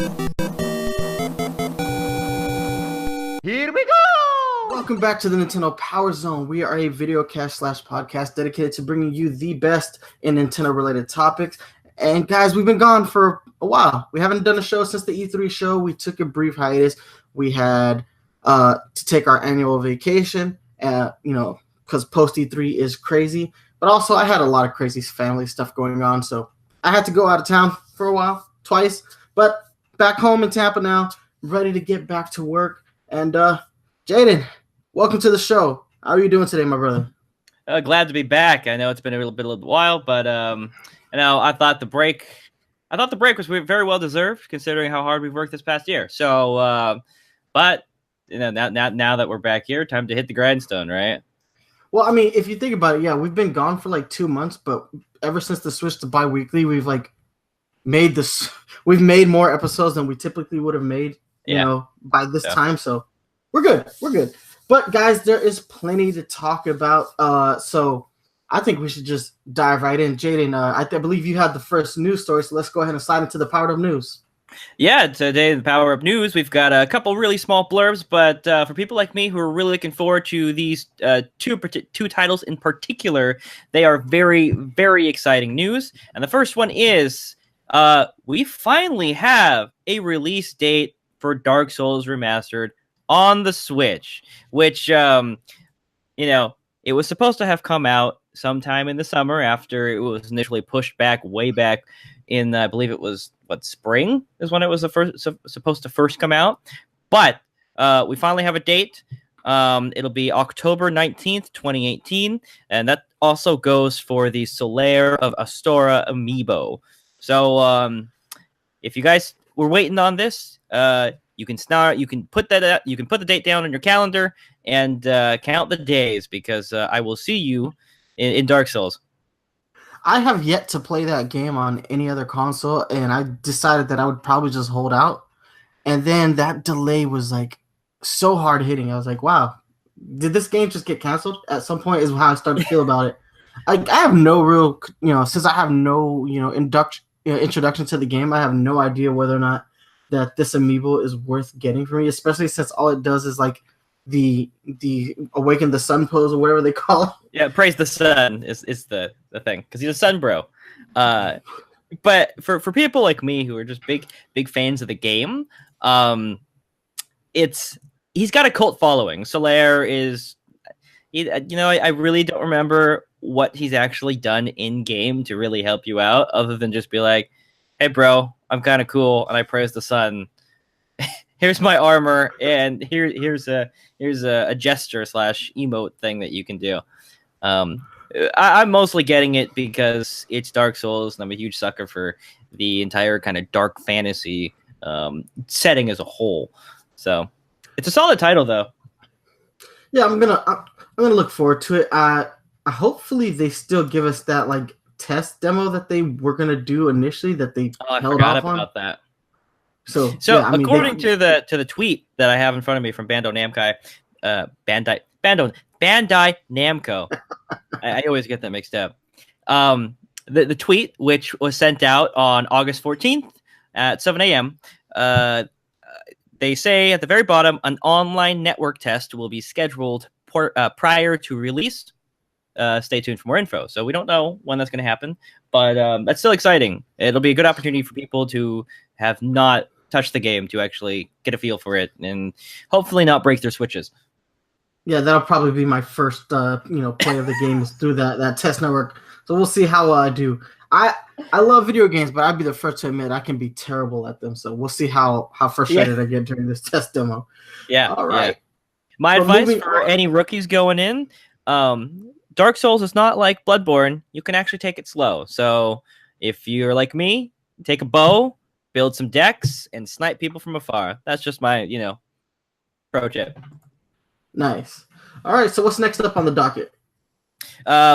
Here we go! Welcome back to the Nintendo PowerZone. We are a video cast / podcast dedicated to bringing you the best in Nintendo-related topics. And guys, we've been gone for a while. We haven't done a show since the E3 show. We took a brief hiatus. We had to take our annual vacation, because post E3 is crazy. But also, I had a lot of crazy family stuff going on, so I had to go out of town for a while, twice. But back home in Tampa now, ready to get back to work. And Jaden, welcome to the show. How are you doing today, my brother? Glad to be back. I know it's been a little while, but I thought the break was very well deserved considering how hard we've worked this past year. So, but now that we're back here, time to hit the grindstone, right? Well, I mean, if you think about it, yeah, we've been gone for like 2 months, but ever since the switch to bi-weekly, we've made more episodes than we typically would have made. By this time, so we're good. But guys, there is plenty to talk about. So I think we should just dive right in. Jaden, I believe you had the first news story, so let's go ahead and slide into the Power Up News. Yeah, today the Power Up News, we've got a couple really small blurbs, but for people like me who are really looking forward to these two titles in particular, they are very, very exciting news. And the first one is we finally have a release date for Dark Souls Remastered on the Switch, which, it was supposed to have come out sometime in the summer after it was initially pushed back way back in, I believe it was, spring is when it was supposed to first come out. But we finally have a date. It'll be October 19th, 2018, and that also goes for the Solaire of Astora amiibo. So if you guys were waiting on this, you can put the date down on your calendar and count the days, because I will see you in Dark Souls. I have yet to play that game on any other console, and I decided that I would probably just hold out. And then that delay was like so hard hitting. I was like, wow, did this game just get canceled at some point? Is how I started to feel about it. Like, I have no real, since I have no, introduction to the game, I have no idea whether or not that this amiibo is worth getting for me, especially since all it does is like the awaken the sun pose or whatever they call it. Yeah, praise the sun is the thing, because he's a sun bro. But for people like me who are just big fans of the game, he's got a cult following. Solaire is, I really don't remember what he's actually done in game to really help you out, other than just be like, hey bro, I'm kind of cool and I praise the sun. Here's my armor, and here's a gesture / emote thing that you can do. I'm mostly getting it because it's Dark Souls, and I'm a huge sucker for the entire kind of dark fantasy setting as a whole. So it's a solid title, though. Yeah, I'm gonna look forward to it. Hopefully they still give us that like test demo that they were gonna do initially that they held off on. About that. So yeah, according to the tweet that I have in front of me from Bandai Namco, I always get that mixed up. The tweet, which was sent out on August 14th at 7 a.m., they say at the very bottom, an online network test will be scheduled prior to release. Stay tuned for more info. So we don't know when that's going to happen, but that's still exciting. It'll be a good opportunity for people to have not touched the game to actually get a feel for it and hopefully not break their Switches. Yeah, that'll probably be my first play of the game is through that test network. So we'll see how I do. I love video games, but I'd be the first to admit I can be terrible at them. So we'll see how frustrated I get during this test demo. Yeah. All right. Yeah. My advice for any rookies going in, Dark Souls is not like Bloodborne. You can actually take it slow. So if you're like me, take a bow, build some decks, and snipe people from afar. That's just my, pro tip. Nice. All right, so what's next up on the docket?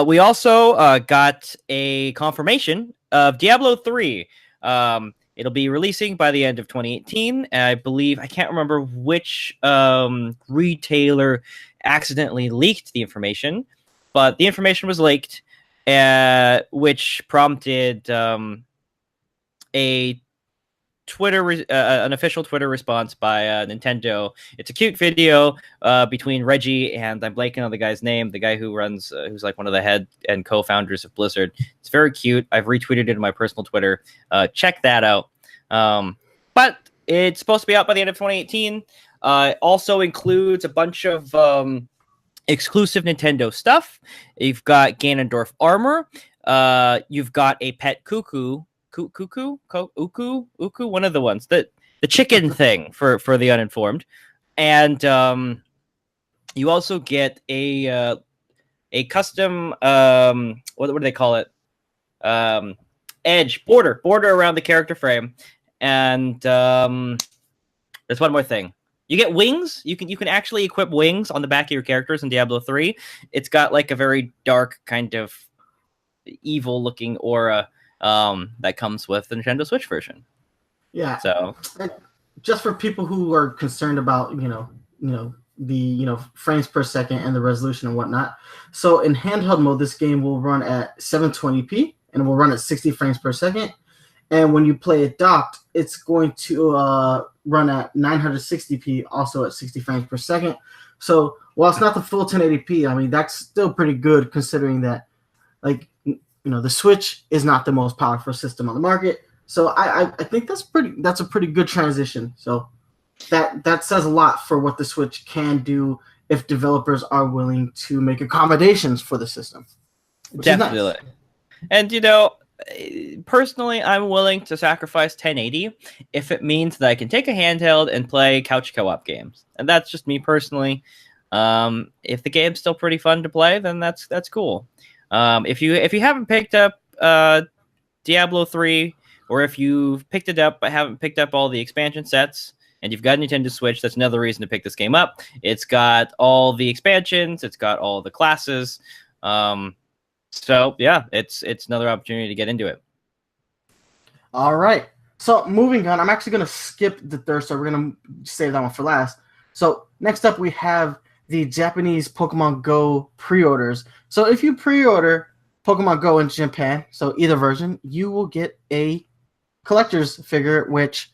We also got a confirmation of Diablo 3. It'll be releasing by the end of 2018. I believe, I can't remember which retailer accidentally leaked the information, but the information was leaked, which prompted a an official Twitter response by Nintendo. It's a cute video between Reggie and I'm blanking on the guy's name, the guy who runs, who's like one of the head and co-founders of Blizzard. It's very cute. I've retweeted it in my personal Twitter. Check that out. But it's supposed to be out by the end of 2018. Also includes a bunch of exclusive Nintendo stuff. You've got Ganondorf armor. You've got a pet cuckoo, one of the ones, the chicken thing for the uninformed, and you also get a custom what do they call it? Edge border around the character frame, and there's one more thing. You get wings. You can actually equip wings on the back of your characters in Diablo 3. It's got like a very dark kind of evil looking aura that comes with the Nintendo Switch version. Yeah. So just for people who are concerned about the frames per second and the resolution and whatnot. So in handheld mode, this game will run at 720p and it will run at 60 frames per second. And when you play it docked, it's going to run at 960p, also at 60 frames per second. So while it's not the full 1080p, I mean, that's still pretty good considering that, like, the Switch is not the most powerful system on the market. So I think that's a pretty good transition. So that says a lot for what the Switch can do if developers are willing to make accommodations for the system. Definitely. Nice. And, personally, I'm willing to sacrifice 1080 if it means that I can take a handheld and play couch co-op games. And that's just me personally. If the game's still pretty fun to play, then that's cool. If you haven't picked up Diablo 3, or if you've picked it up but haven't picked up all the expansion sets, and you've got a Nintendo Switch, that's another reason to pick this game up. It's got all the expansions, it's got all the classes. So yeah, it's another opportunity to get into it. All right. So moving on, I'm actually going to skip the third, so we're going to save that one for last. So next up, we have the Japanese Pokemon Go pre-orders. So if you pre-order Pokemon Go in Japan, so either version, you will get a collector's figure, which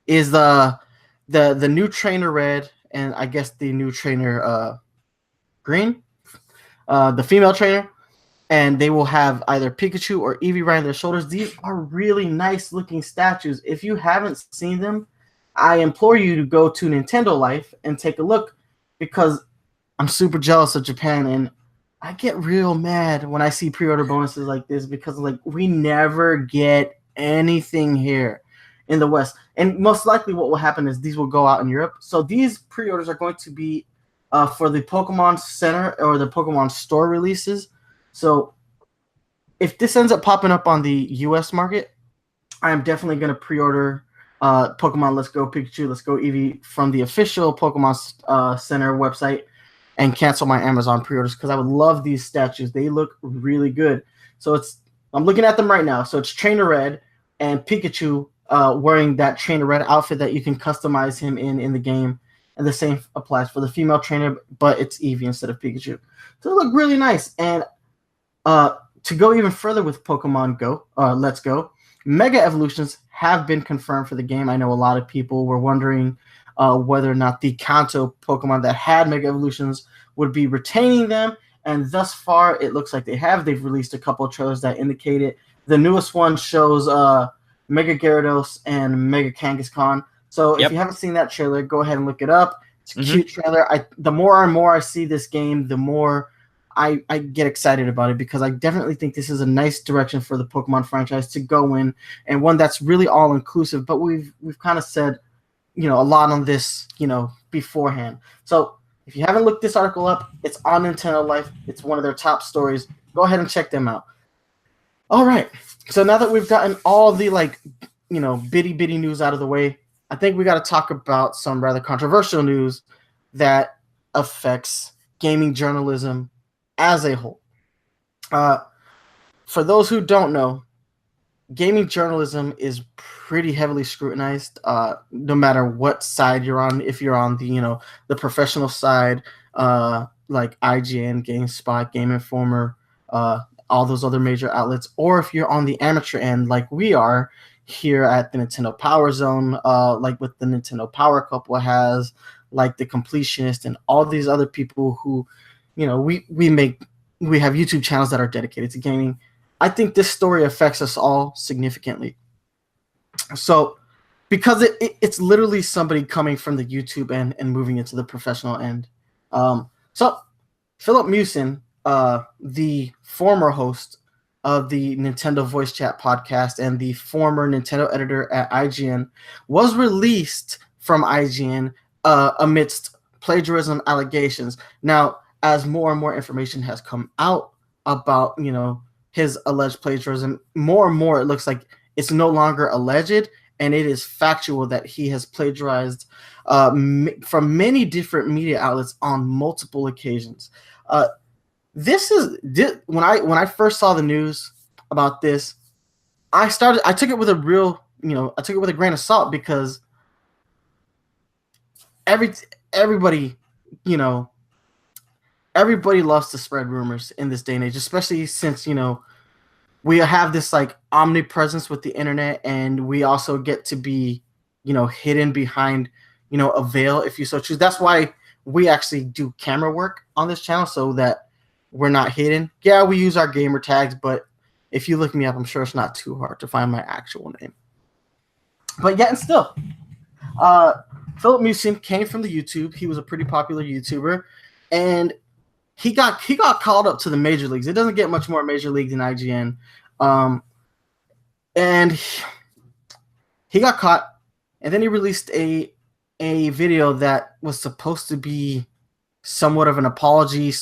is the new trainer red, and I guess the new trainer green, the female trainer. And they will have either Pikachu or Eevee riding their shoulders. These are really nice looking statues. If you haven't seen them, I implore you to go to Nintendo Life and take a look, because I'm super jealous of Japan, and I get real mad when I see pre-order bonuses like this, because we never get anything here in the West. And most likely what will happen is these will go out in Europe. So these pre-orders are going to be for the Pokemon Center or the Pokemon Store releases. So if this ends up popping up on the U.S. market, I am definitely going to pre-order Pokemon Let's Go Pikachu, Let's Go Eevee from the official Pokemon Center website and cancel my Amazon pre-orders, because I would love these statues. They look really good. So I'm looking at them right now. So it's Trainer Red and Pikachu wearing that Trainer Red outfit that you can customize him in the game. And the same applies for the female trainer, but it's Eevee instead of Pikachu. So they look really nice. And to go even further with Pokemon Go, Let's Go, Mega Evolutions have been confirmed for the game. I know a lot of people were wondering whether or not the Kanto Pokemon that had Mega Evolutions would be retaining them, and thus far it looks like they have. They've released a couple of trailers that indicate it. The newest one shows Mega Gyarados and Mega Kangaskhan. So if you haven't seen that trailer, go ahead and look it up. It's a cute trailer. The more and more I see this game, the more I get excited about it, because I definitely think this is a nice direction for the Pokemon franchise to go in, and one that's really all inclusive. But we've kind of said, a lot on this, beforehand. So if you haven't looked this article up, it's on Nintendo Life. It's one of their top stories. Go ahead and check them out. All right. So now that we've gotten all the bitty news out of the way, I think we got to talk about some rather controversial news that affects gaming journalism as a whole. For those who don't know, gaming journalism is pretty heavily scrutinized, no matter what side you're on. If you're on the professional side, like IGN, GameSpot, Game Informer, all those other major outlets, or if you're on the amateur end like we are here at the Nintendo PowerZone, like with the Nintendo Power Couple has, like the Completionist and all these other people who, we have YouTube channels that are dedicated to gaming. I think this story affects us all significantly. So, because it's literally somebody coming from the YouTube end and moving into the professional end. So, Filip Miucin, the former host of the Nintendo Voice Chat podcast and the former Nintendo editor at IGN, was released from IGN amidst plagiarism allegations. Now, as more and more information has come out about, his alleged plagiarism, more and more it looks like it's no longer alleged, and it is factual that he has plagiarized from many different media outlets on multiple occasions. When I first saw the news about this, I took it with a real, I took it with a grain of salt, because everybody loves to spread rumors in this day and age, especially since, we have this like omnipresence with the internet, and we also get to be, hidden behind, a veil if you so choose. That's why we actually do camera work on this channel, so that we're not hidden. Yeah, we use our gamer tags, but if you look me up, I'm sure it's not too hard to find my actual name. But yet and still, Filip Miucin came from the YouTube. He was a pretty popular YouTuber, and he got called up to the major leagues. It doesn't get much more major league than IGN. And he got caught, and then he released a video that was supposed to be somewhat of an apology /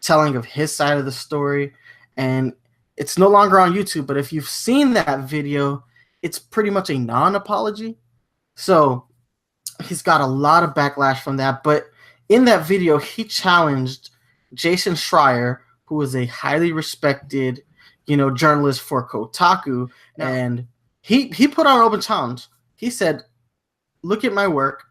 telling of his side of the story. And it's no longer on YouTube, but if you've seen that video, it's pretty much a non-apology. So he's got a lot of backlash from that. But in that video, he challenged Jason Schreier, who is a highly respected, journalist for Kotaku, and he put on an open challenge. He said, "Look at my work,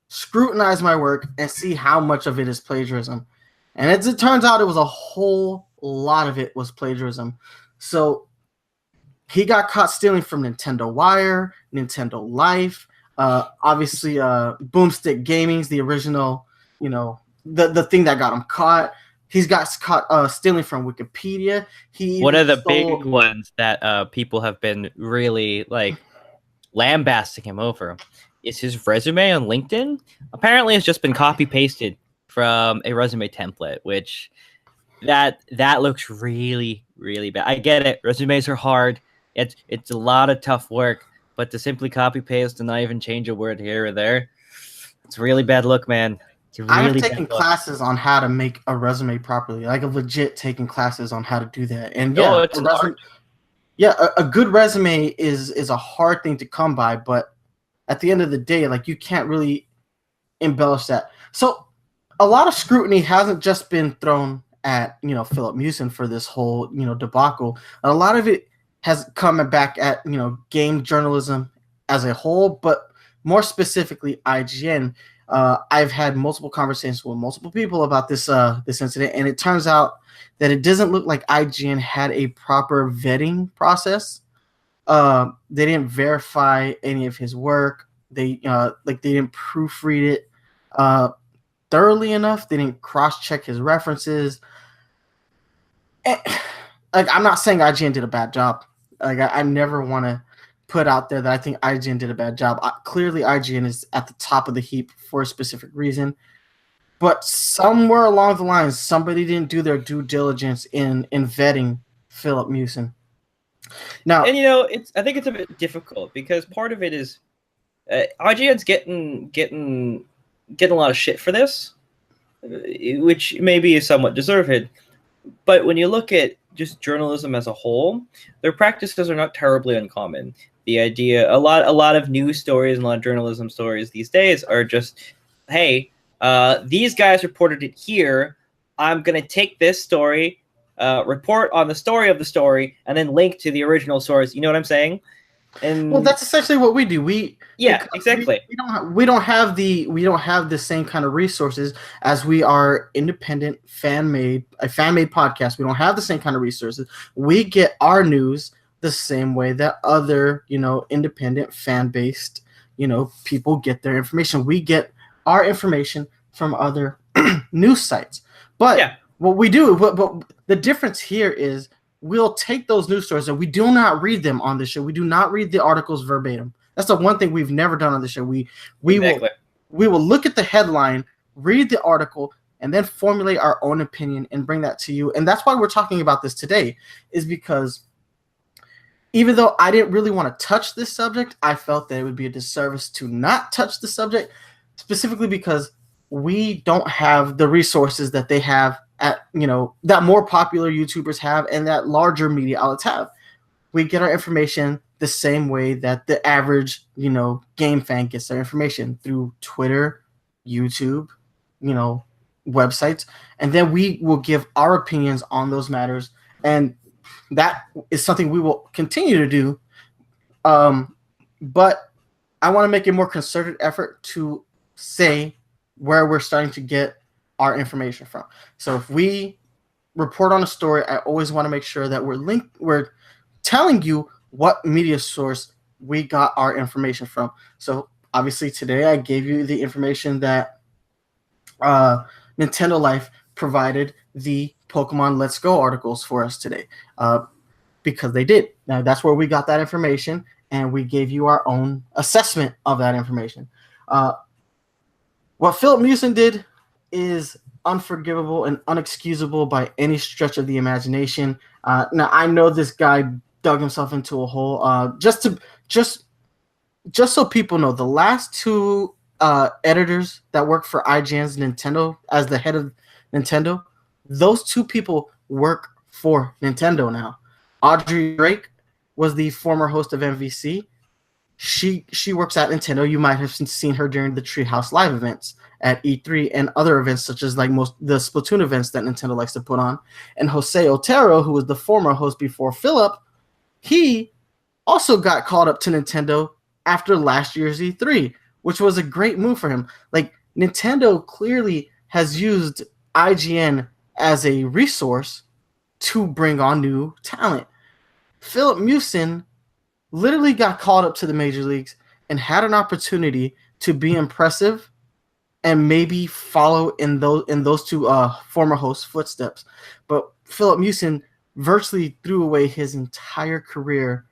scrutinize my work, and see how much of it is plagiarism." And as it turns out, it was a whole lot of it was plagiarism. So he got caught stealing from Nintendo Wire, Nintendo Life, obviously Boomstick Gaming's the original, the thing that got him caught. He's got caught stealing from Wikipedia. One of the big ones that people have been really lambasting him over is his resume on LinkedIn. Apparently, it's just been copy pasted from a resume template, which that looks really, really bad. I get it. Resumes are hard. It's a lot of tough work, but to simply copy paste and not even change a word here or there, it's a really bad look, man. Really I've taken classes on how to make a resume properly, like a legit taking classes on how to do that. And a good resume is a hard thing to come by, but at the end of the day, you can't really embellish that. So a lot of scrutiny hasn't just been thrown at, Filip Miucin for this whole, debacle. A lot of it has come back at, game journalism as a whole, but more specifically IGN. I've had multiple conversations with multiple people about this incident, and it turns out that it doesn't look like IGN had a proper vetting process. They didn't verify any of his work. They didn't proofread it thoroughly enough. They didn't cross-check his references. And, I'm not saying IGN did a bad job. I never want to put out there that I think IGN did a bad job. Clearly, IGN is at the top of the heap for a specific reason. But somewhere along the lines, somebody didn't do their due diligence in vetting Filip Miucin. Now, and I think it's a bit difficult because part of it is IGN's getting a lot of shit for this, which maybe is somewhat deserved. But when you look at just journalism as a whole, their practices are not terribly uncommon. The idea, a lot of news stories and a lot of journalism stories these days are just, hey, these guys reported it here. I'm going to take this story, report on the story of the story, and then link to the original source. You know what I'm saying? And well, that's essentially what we do. exactly. We don't have the same kind of resources as we are independent a fan made podcast. We don't have the same kind of resources. We get our news the same way that other, independent fan based, people get their information. We get our information from other news sites. But what we do, but the difference here is we'll take those news stories and we do not read them on the show. We do not read the articles verbatim. That's the one thing we've never done on the show. We will look at the headline, read the article, and then formulate our own opinion and bring that to you. And that's why we're talking about this today, is because even though I didn't really want to touch this subject, I felt that it would be a disservice to not touch the subject, specifically because we don't have the resources that they have that more popular YouTubers have and that larger media outlets have. We get our information the same way that the average, game fan gets their information, through Twitter, YouTube, websites, and then we will give our opinions on those matters, and that is something we will continue to do. But I want to make a more concerted effort to say where we're starting to get our information from. So if we report on a story, I always want to make sure that we're telling you what media source we got our information from. So obviously today I gave you the information that Nintendo Life provided the Pokemon Let's Go articles for us today, because they did. Now that's where we got that information, and we gave you our own assessment of that information. What Filip Miucin did is unforgivable and unexcusable by any stretch of the imagination. Now I know this guy dug himself into a hole. Just so people know, the last two editors that work for IGN's Nintendo as the head of Nintendo, those two people work for Nintendo now. Audrey Drake was the former host of MVC. She works at Nintendo. You might have seen her during the Treehouse Live events at E3 and other events, such as the Splatoon events that Nintendo likes to put on. And Jose Otero, who was the former host before Philip, he also got called up to Nintendo after last year's E3, which was a great move for him. Nintendo clearly has used IGN as a resource to bring on new talent. Filip Miucin literally got called up to the major leagues and had an opportunity to be impressive and maybe follow in those two former hosts' footsteps. But Filip Miucin virtually threw away his entire career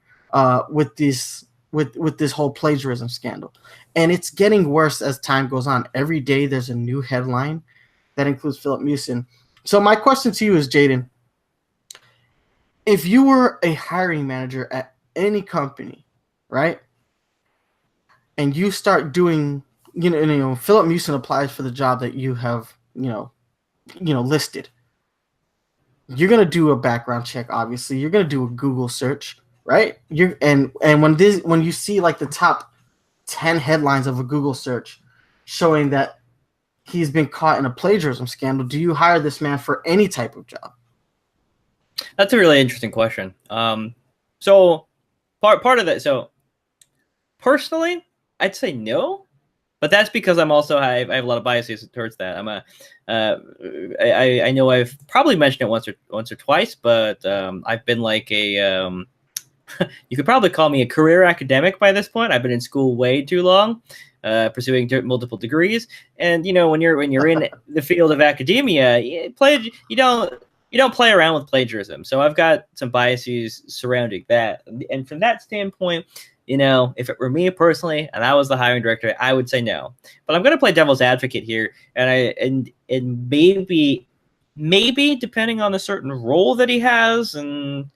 with this whole plagiarism scandal. And it's getting worse as time goes on. Every day there's a new headline that includes Filip Miucin. So my question to you is, Jaden, if you were a hiring manager at any company, right, and you start doing, Filip Miucin applies for the job that you have, listed. You're gonna do a background check. Obviously, you're gonna do a Google search, right? And when you see the top 10 headlines of a Google search showing that he's been caught in a plagiarism scandal, do you hire this man for any type of job? That's a really interesting question. So part of that. So personally, I'd say no, but that's because I have a lot of biases towards that. I know I've probably mentioned it once or twice, but I've been you could probably call me a career academic by this point. I've been in school way too long, pursuing multiple degrees, and when you're in the field of academia, you don't play around with plagiarism. So I've got some biases surrounding that, and from that standpoint, if it were me personally and I was the hiring director, I would say no. But I'm going to play devil's advocate here, and maybe depending on the certain role that he has and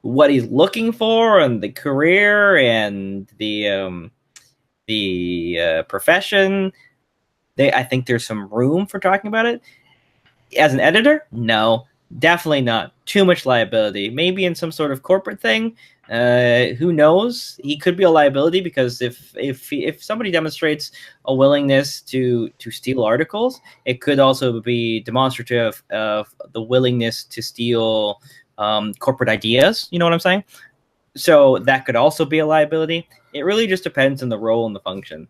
what he's looking for and the career and the profession, I think there's some room for talking about it. As an editor, no, definitely not. Too much liability. Maybe in some sort of corporate thing. Who knows? He could be a liability because if somebody demonstrates a willingness to steal articles, it could also be demonstrative of the willingness to steal corporate ideas. You know what I'm saying? So that could also be a liability. It really just depends on the role and the function.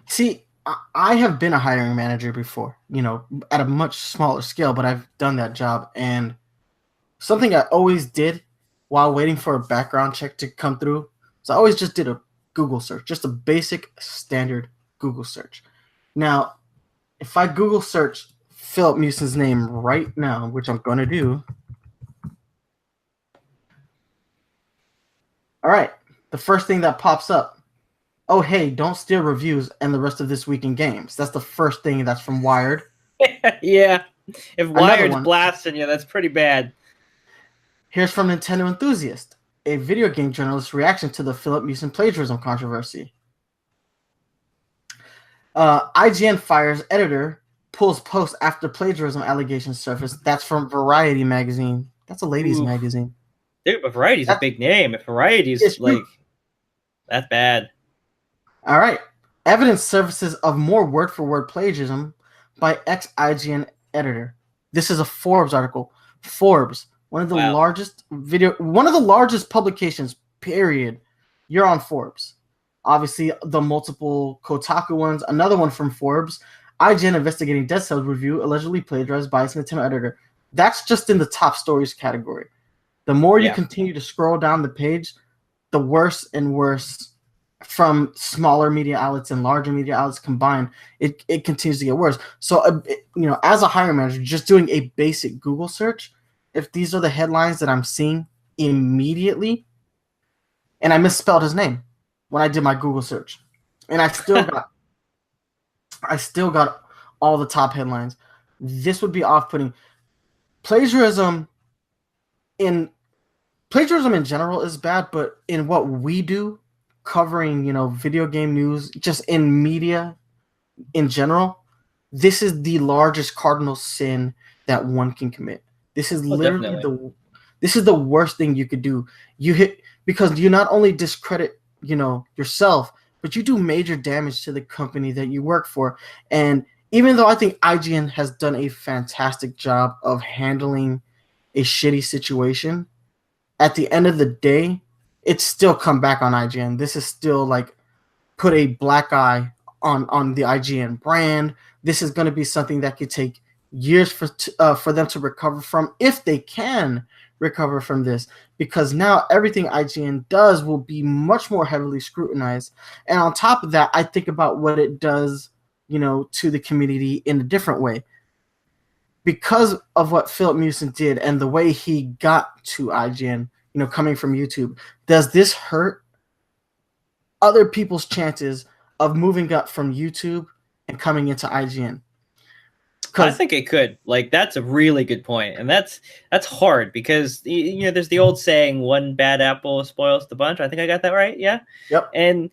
See, I have been a hiring manager before, at a much smaller scale, but I've done that job. And something I always did while waiting for a background check to come through, so I always just did a Google search, just a basic standard Google search. Now, if I Google search Filip Miucin's name right now, which I'm going to do. All right, the first thing that pops up, oh, hey, don't steal reviews and the rest of this week in games. That's the first thing that's from Wired. Yeah, if Wired's blasting you, that's pretty bad. Here's from Nintendo Enthusiast, a video game journalist's reaction to the Filip Miucin plagiarism controversy. IGN fires editor, pulls post after plagiarism allegations surface. That's from Variety magazine. That's a ladies' magazine. Dude, but Variety's a big name. If Variety's like, that's bad. All right. Evidence surfaces of more word-for-word plagiarism by ex-IGN editor. This is a Forbes article. Forbes, one of the largest publications, period. You're on Forbes. Obviously, the multiple Kotaku ones. Another one from Forbes. IGN investigating Dead Cells review allegedly plagiarized by its Nintendo editor. That's just in the top stories category. The more you continue to scroll down the page, the worse and worse from smaller media outlets and larger media outlets combined, it continues to get worse. So, as a hiring manager, just doing a basic Google search, if these are the headlines that I'm seeing immediately, and I misspelled his name when I did my Google search, and I still got all the top headlines. This would be off-putting. Plagiarism in general is bad, but in what we do, covering, video game news, just in media in general, this is the largest cardinal sin that one can commit. This is literally this is the worst thing you could do. Because you not only discredit, yourself, but you do major damage to the company that you work for. And even though I think IGN has done a fantastic job of handling a shitty situation, at the end of the day, it's still come back on IGN. This is still like put a black eye on the IGN brand. This is going to be something that could take years for them to recover from, if they can recover from this, because now everything IGN does will be much more heavily scrutinized. And on top of that, I think about what it does, to the community in a different way. Because of what Filip Miucin did and the way he got to IGN, coming from YouTube, does this hurt other people's chances of moving up from YouTube and coming into IGN? I think it could. Like, that's a really good point, and that's hard because there's the old saying, "One bad apple spoils the bunch." I think I got that right. Yeah. Yep. And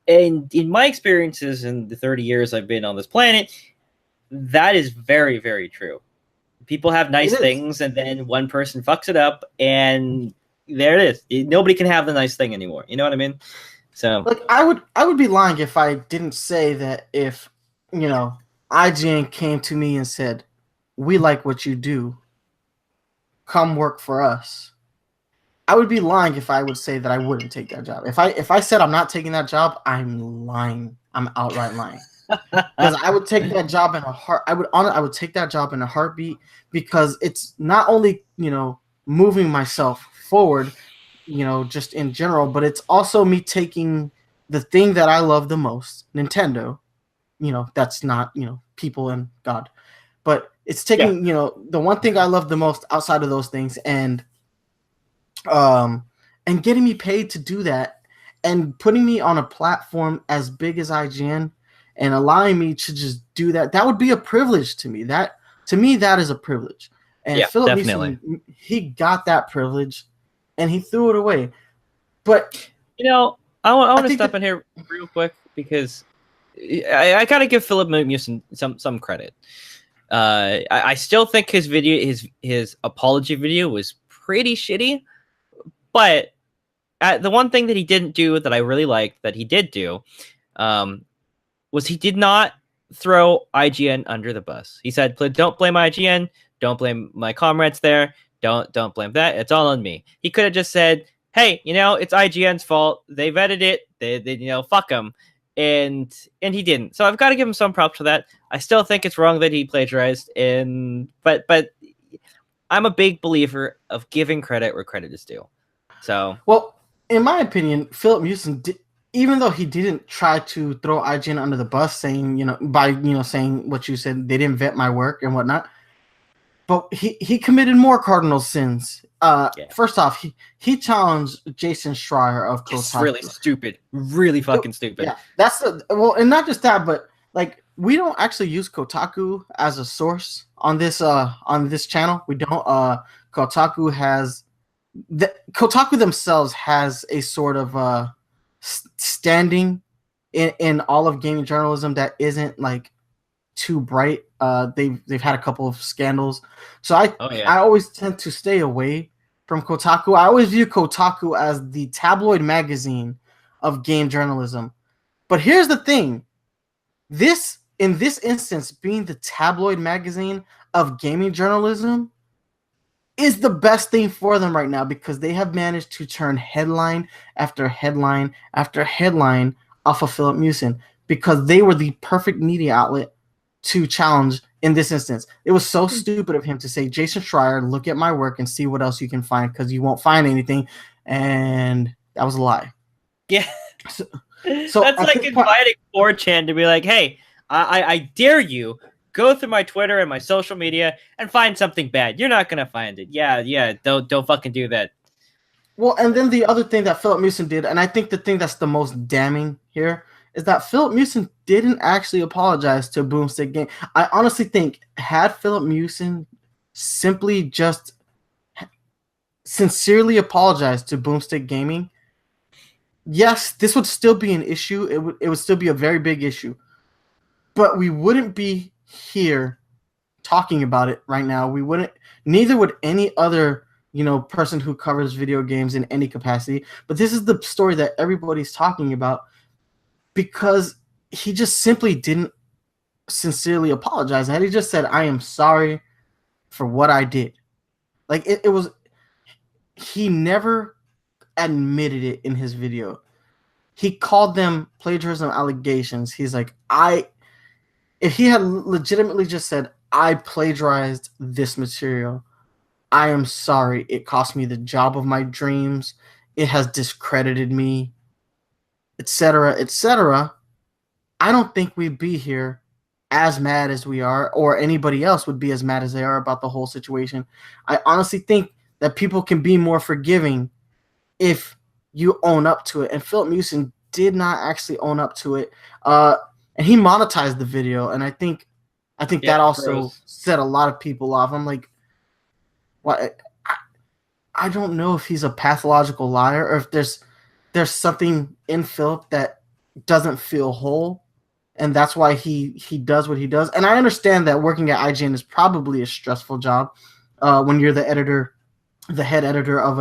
in my experiences in the 30 years I've been on this planet, that is very, very true. People have nice things, and then one person fucks it up, and there it is. Nobody can have the nice thing anymore. You know what I mean? So, like, I would be lying if I didn't say that if IGN came to me and said, "We like what you do. Come work for us." I would be lying if I would say that I wouldn't take that job. If I said I'm not taking that job, I'm lying. I'm outright lying. Because I would take that job in a heart. I would take that job in a heartbeat, because it's not only moving myself forward, just in general, but it's also me taking the thing that I love the most, Nintendo. That's not people and God, but it's taking the one thing I love the most outside of those things, and getting me paid to do that, and putting me on a platform as big as IGN. And allowing me to just do that, that would be a privilege to me. That is a privilege. And Filip Miucin, he got that privilege, and he threw it away. But I want to step in here real quick, because I gotta give Filip Miucin some credit. I still think his video, his apology video, was pretty shitty. But the one thing that he didn't do that I really liked that he did do, was he did not throw IGN under the bus. He said, "Don't blame IGN. Don't blame my comrades there. Don't blame that. It's all on me." He could have just said, hey, it's IGN's fault. They vetted it. They fuck them. And he didn't. So I've got to give him some props for that. I still think it's wrong that he plagiarized. But I'm a big believer of giving credit where credit is due. So, well, in my opinion, Filip Miucin, even though he didn't try to throw IGN under the bus, saying saying what you said, they didn't vet my work and whatnot, but he committed more cardinal sins. First off, he challenged Jason Schreier of Kotaku. It's really stupid, really fucking stupid. Yeah, that's and not just that, but like we don't actually use Kotaku as a source on this channel. We don't. Kotaku themselves has a sort of standing in all of gaming journalism that isn't like too bright. They've had a couple of scandals, so I always tend to stay away from Kotaku. I always view Kotaku as the tabloid magazine of game journalism. But here's the thing: in this instance, being the tabloid magazine of gaming journalism is the best thing for them right now, because they have managed to turn headline after headline after headline off of Filip Miucin, because they were the perfect media outlet to challenge in this instance. It was so stupid of him to say, Jason Schreier, look at my work and see what else you can find, because you won't find anything. And that was a lie. Yeah. So that's like inviting 4chan to be like, hey, I dare you, go through my Twitter and my social media and find something bad. You're not going to find it. Yeah. Don't fucking do that. Well, and then the other thing that Filip Miucin did, and I think the thing that's the most damning here, is that Filip Miucin didn't actually apologize to Boomstick Game. I honestly think had Filip Miucin simply just sincerely apologized to Boomstick Gaming, yes, this would still be an issue. It would still be a very big issue. But we wouldn't be here talking about it right now. We wouldn't. Neither would any other person who covers video games in any capacity. But this is the story that everybody's talking about, because he just simply didn't sincerely apologize. And he just said, I am sorry for what I did. Like it was, he never admitted it in his video. He called them plagiarism allegations. He's like, if he had legitimately just said, I plagiarized this material, I am sorry. It cost me the job of my dreams. It has discredited me, etc., etc. I don't think we'd be here as mad as we are, or anybody else would be as mad as they are about the whole situation. I honestly think that people can be more forgiving if you own up to it. And Filip Miucin did not actually own up to it. And he monetized the video, and I think that also set a lot of people off. I'm like, what? I don't know if he's a pathological liar, or if there's something in Filip that doesn't feel whole, and that's why he does what he does. And I understand that working at IGN is probably a stressful job when you're the head editor of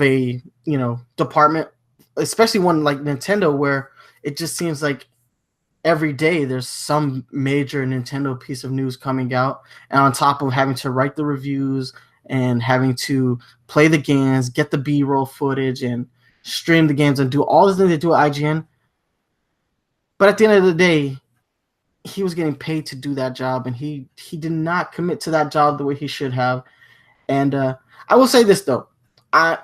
a department, especially one like Nintendo, where it just seems like every day there's some major Nintendo piece of news coming out, and on top of having to write the reviews and having to play the games, get the B-roll footage, and stream the games, and do all the things they do at IGN. But at the end of the day, he was getting paid to do that job, and he did not commit to that job the way he should have. And I will say this though, I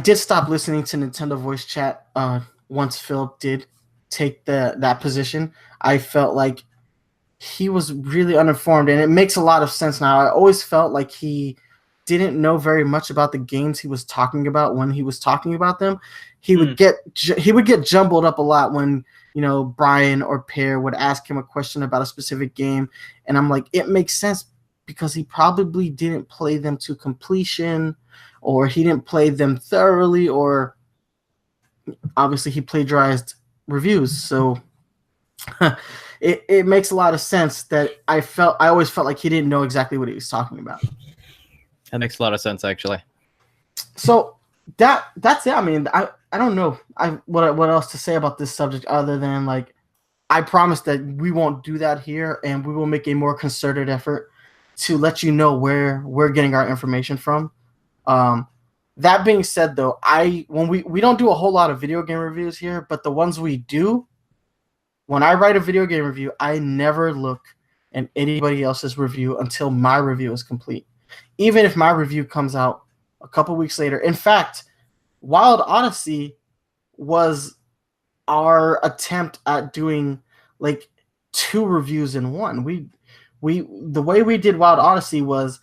did stop listening to Nintendo voice chat once Filip did take that position. I felt like he was really uninformed, and it makes a lot of sense now. I always felt like he didn't know very much about the games he was talking about when he was talking about them. He would get jumbled up a lot when Brian or Pear would ask him a question about a specific game, and I'm like, it makes sense because he probably didn't play them to completion, or he didn't play them thoroughly, or obviously he plagiarized reviews. So it makes a lot of sense that I always felt like he didn't know exactly what he was talking about. That makes a lot of sense, actually. So that's it. I mean, I don't know what else to say about this subject other than like, I promise that we won't do that here, and we will make a more concerted effort to let you know where we're getting our information from. That being said, though, when we don't do a whole lot of video game reviews here, but the ones we do, when I write a video game review, I never look at anybody else's review until my review is complete. Even if my review comes out a couple weeks later. In fact, Wild Odyssey was our attempt at doing like 2 reviews in one. The way we did Wild Odyssey was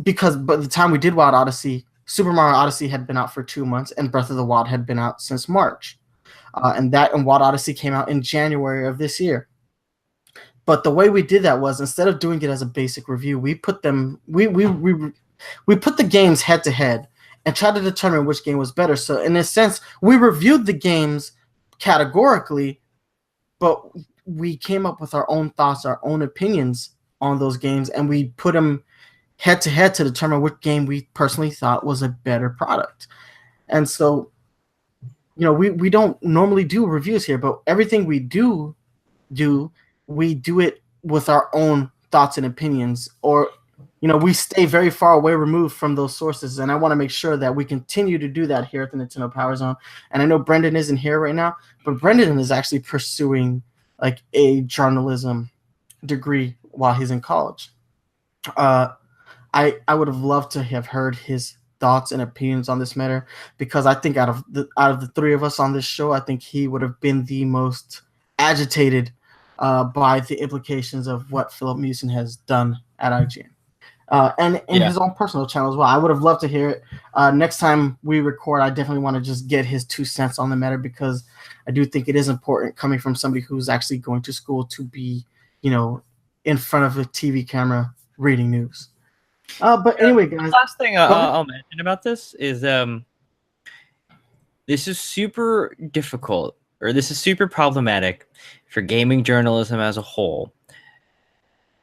because by the time we did Wild Odyssey, Super Mario Odyssey had been out for 2 months, and Breath of the Wild had been out since March, and Wild Odyssey came out in January of this year. But the way we did that was, instead of doing it as a basic review, we put them we put the games head to head and tried to determine which game was better. So in a sense, we reviewed the games categorically, but we came up with our own thoughts, our own opinions on those games, and we put them head to head to determine which game we personally thought was a better product. And so, we don't normally do reviews here, but everything we do it with our own thoughts and opinions, or we stay very far away removed from those sources. And I want to make sure that we continue to do that here at the Nintendo Power Zone. And I know Brendan isn't here right now, but Brendan is actually pursuing like a journalism degree while he's in college. I would have loved to have heard his thoughts and opinions on this matter, because I think out of the 3 of us on this show, I think he would have been the most agitated by the implications of what Filip Miucin has done at IGN. And in his own personal channel as well. I would have loved to hear it. Next time we record, I definitely want to just get his 2 cents on the matter, because I do think it is important, coming from somebody who's actually going to school, to be, in front of a TV camera reading news. But anyway, guys. The last thing I'll mention about this is this is super difficult, or this is super problematic for gaming journalism as a whole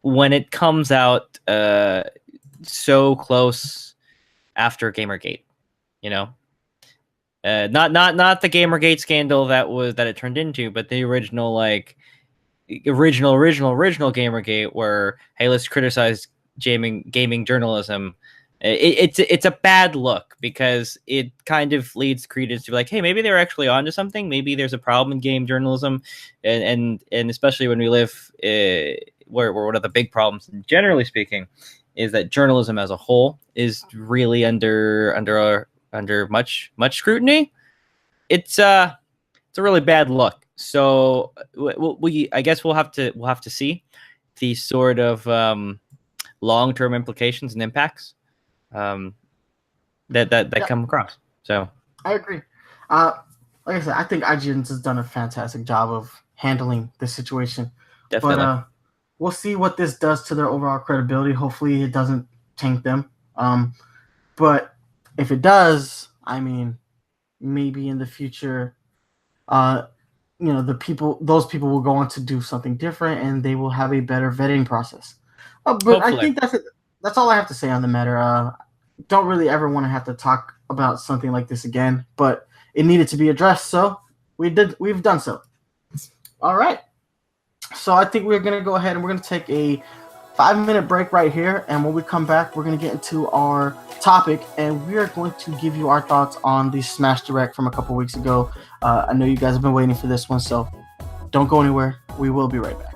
when it comes out so close after Gamergate. Not the Gamergate scandal that it turned into, but the original Gamergate, where, hey, let's criticize gaming journalism. It's a bad look, because it kind of leads credence to be like, hey, maybe they're actually onto something. Maybe there's a problem in game journalism, and especially when we live where one of the big problems, generally speaking, is that journalism as a whole is really under much scrutiny. It's a really bad look. So I guess we'll have to see the sort of long-term implications and impacts that come across. So I agree. Like I said, I think IGN has done a fantastic job of handling this situation. Definitely. But we'll see what this does to their overall credibility. Hopefully it doesn't tank them. But if it does, I mean, maybe in the future, those people will go on to do something different, and they will have a better vetting process. But hopefully. I think that's all I have to say on the matter. Don't really ever want to have to talk about something like this again, but it needed to be addressed, so we've done so. All right. So I think we're going to go ahead and we're going to take a 5-minute break right here, and when we come back, we're going to get into our topic, and we are going to give you our thoughts on the Smash Direct from a couple weeks ago. I know you guys have been waiting for this one, so don't go anywhere. We will be right back.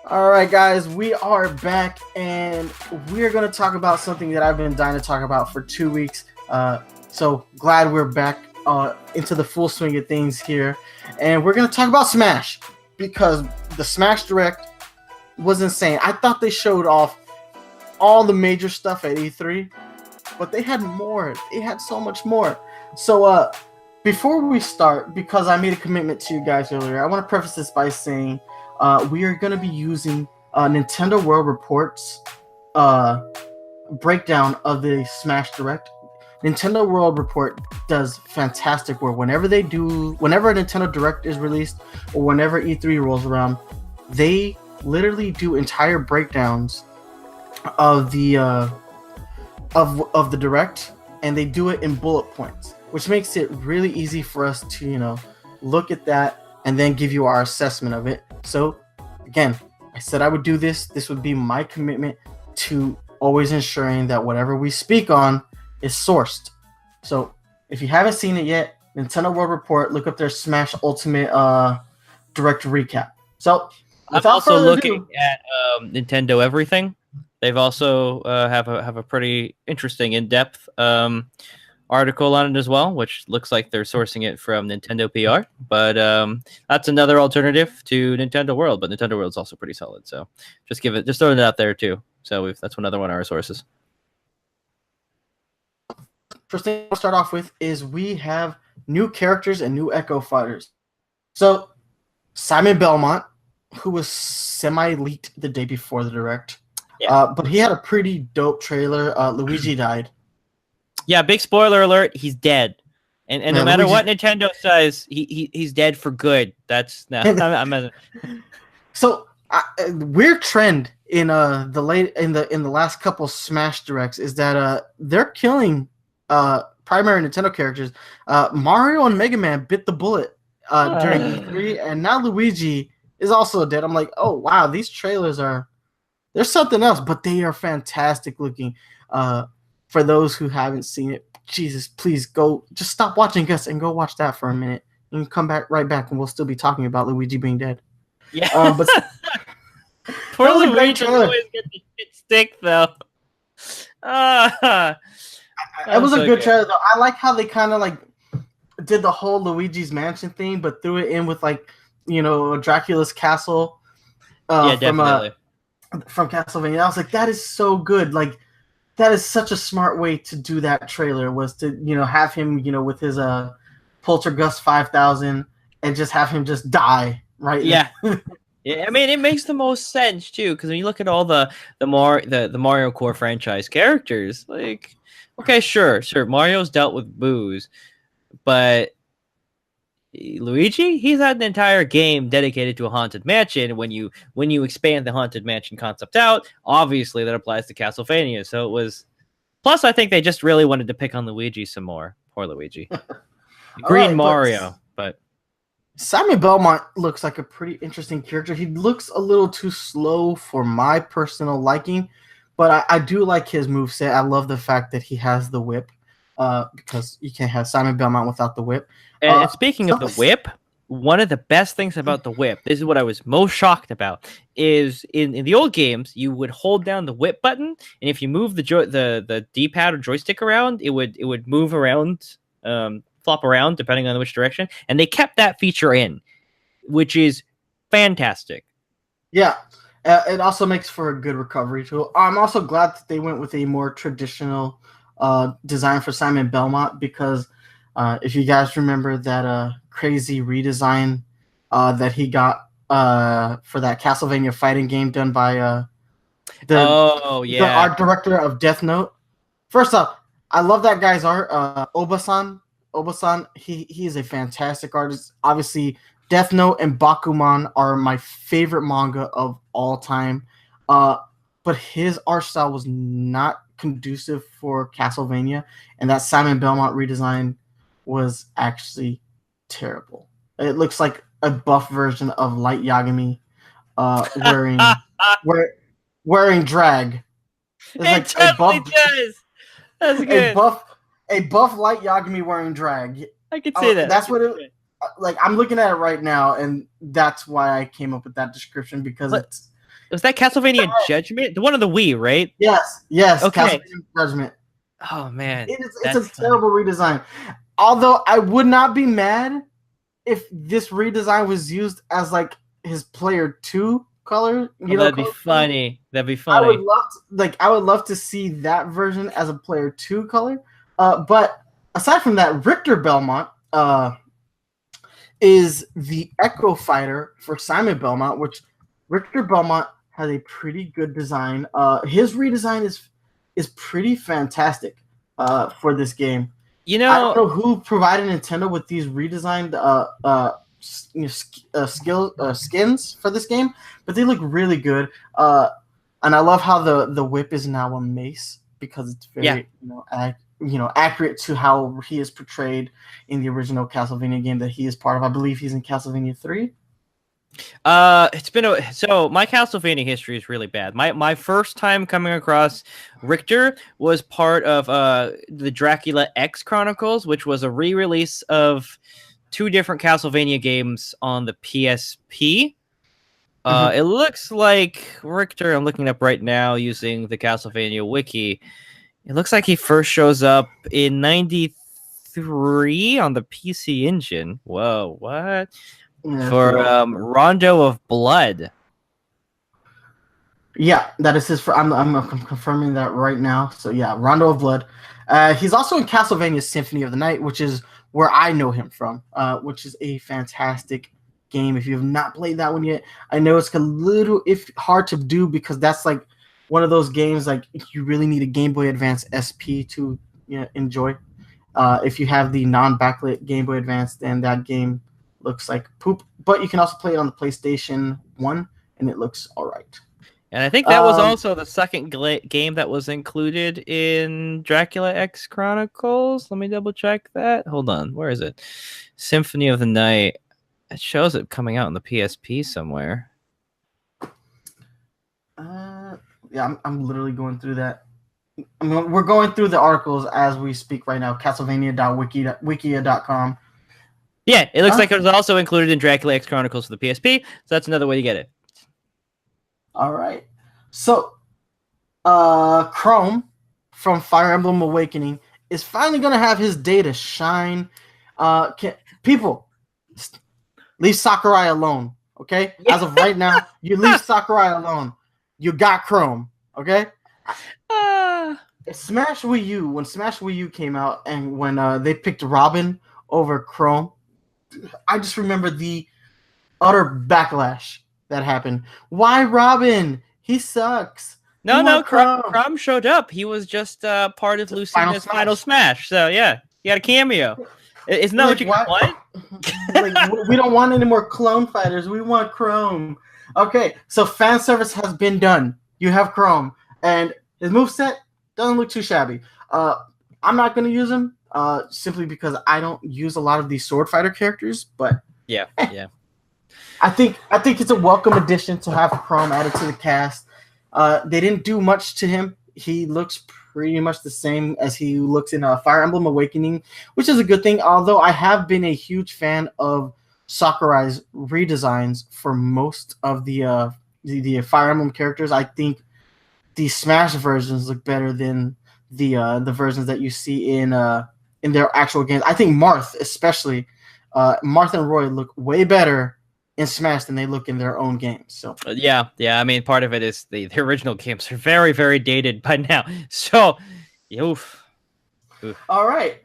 All right, guys, we are back, and we're going to talk about something that I've been dying to talk about for 2 weeks. So glad we're back into the full swing of things here. And we're going to talk about Smash, because the Smash Direct was insane. I thought they showed off all the major stuff at E3, but they had more. They had so much more. So before we start, because I made a commitment to you guys earlier, I want to preface this by saying we are going to be using Nintendo World Report's breakdown of the Smash Direct. Nintendo World Report does fantastic work. Whenever a Nintendo Direct is released or whenever E3 rolls around, they literally do entire breakdowns of the of the Direct, and they do it in bullet points, which makes it really easy for us to look at that and then give you our assessment of it. So again, I said I would do this. This would be my commitment to always ensuring that whatever we speak on is sourced. So if you haven't seen it yet, Nintendo World Report, look up their Smash Ultimate Direct recap. So I'm also looking at Nintendo Everything. They've also have a pretty interesting in-depth article on it as well, which looks like they're sourcing it from Nintendo PR. But that's another alternative to Nintendo World. But Nintendo World's also pretty solid. So just throwing it out there too. So that's another one of our sources. First thing we'll start off with is we have new characters and new Ekko fighters. So Simon Belmont, who was semi-leaked the day before the Direct, but he had a pretty dope trailer. Luigi died. Yeah, big spoiler alert, he's dead. And no matter what Nintendo says, he's dead for good. That's I'm So weird trend in the last couple Smash Directs is that they're killing primary Nintendo characters. Mario and Mega Man bit the bullet during E3, and now Luigi is also dead. I'm like, oh wow, these trailers they're something else, but they are fantastic looking. For those who haven't seen it, Jesus, please just stop watching us and go watch that for a minute. You can come right back, and we'll still be talking about Luigi being dead. Yeah, but poor Luigi always get the shit stick though. It was a good trailer though. I like how they kind of did the whole Luigi's Mansion thing, but threw it in with Dracula's castle. Definitely. From Castlevania. I was like, that is so good. Like, that is such a smart way to do that trailer, was to have him with his Poltergust 5000 and just have him just die right. Yeah. Yeah, I mean, it makes the most sense too, because when you look at all the Mario core franchise characters, like, okay, sure, Mario's dealt with booze, but Luigi, he's had an entire game dedicated to a haunted mansion. When you expand the haunted mansion concept out, obviously that applies to Castlevania. So it was. Plus, I think they just really wanted to pick on Luigi some more. Poor Luigi. Green Mario, but Simon Belmont looks like a pretty interesting character. He looks a little too slow for my personal liking, but I do like his moveset. I love the fact that he has the whip, because you can't have Simon Belmont without the whip. And speaking of the whip, one of the best things about the whip, this is what I was most shocked about, is in the old games, you would hold down the whip button, and if you move the D-pad or joystick around, it would move around, flop around depending on which direction, and they kept that feature in, which is fantastic. Yeah, it also makes for a good recovery tool. I'm also glad that they went with a more traditional design for Simon Belmont, because if you guys remember that crazy redesign that he got for that Castlevania fighting game done by the art director of Death Note. First off, I love that guy's art. Obasan, he is a fantastic artist. Obviously, Death Note and Bakuman are my favorite manga of all time. But his art style was not conducive for Castlevania, and that Simon Belmont redesign was actually terrible. It looks like a buff version of Light Yagami wearing drag. It totally does. That's good. A buff Light Yagami wearing drag. I could say that. That's what it. Like, I'm looking at it right now, and that's why I came up with that description, because Was that Castlevania Judgment? The one on the Wii, right? Yes. Okay. Castlevania Judgment. Oh man, It's a terrible redesign. Although I would not be mad if this redesign was used as like his player 2 color. That'd be funny. That'd be I funny. would love to see that version as a player 2 color. But aside from that, Richter Belmont is the Ekko fighter for Simon Belmont, which Richter Belmont has a pretty good design. His redesign is pretty fantastic for this game. You know, I don't know who provided Nintendo with these redesigned skins for this game, but they look really good. And I love how the whip is now a mace because it's very accurate to how he is portrayed in the original Castlevania game that he is part of. I believe he's in Castlevania 3. So my Castlevania history is really bad. My first time coming across Richter was part of the Dracula X Chronicles, which was a re-release of 2 different Castlevania games on the PSP. It looks like Richter, I'm looking up right now using the Castlevania wiki. It looks like he first shows up in 93 on the PC Engine. Whoa, what? Yeah, for Rondo of Blood. Yeah, that is his. I'm confirming that right now. So yeah, Rondo of Blood. He's also in Castlevania Symphony of the Night, which is where I know him from. Which is a fantastic game. If you have not played that one yet, I know it's a little hard to do because that's like one of those games like you really need a Game Boy Advance SP to enjoy. If you have the non-backlit Game Boy Advance, then that game looks like poop. But you can also play it on the PlayStation 1, and it looks all right. And I think that was also the second game that was included in Dracula X Chronicles. Let me double check that. Hold on. Where is it? Symphony of the Night. It shows it coming out on the PSP somewhere. Yeah, I'm literally going through that. We're going through the articles as we speak right now. Castlevania.wikia.com. Yeah, it looks like it was also included in Dracula X Chronicles for the PSP, so that's another way to get it. All right. So, Chrome from Fire Emblem Awakening is finally going to have his day to shine. People, leave Sakurai alone, okay? As of right now, you leave Sakurai alone. You got Chrome, okay? Smash Wii U, when Smash Wii U came out and when they picked Robin over Chrome, I just remember the utter backlash that happened. Why Robin? He sucks. No, Chrome showed up. He was just part of Lucina's Final Smash. So yeah, he had a cameo. Isn't that what you want? We don't want any more clone fighters. We want Chrome. Okay, so fan service has been done. You have Chrome, and his moveset doesn't look too shabby. I'm not going to use him simply because I don't use a lot of these sword fighter characters, but yeah. I think it's a welcome addition to have Chrome added to the cast. They didn't do much to him. He looks pretty much the same as he looks in Fire Emblem Awakening, which is a good thing. Although I have been a huge fan of Sakurai's redesigns for most of the Fire Emblem characters. I think the Smash versions look better than the versions that you see in their actual games. I think Marth, especially Marth and Roy, look way better in Smash than they look in their own games. So yeah. I mean, part of it is the original games are very, very dated by now. So, oof. All right.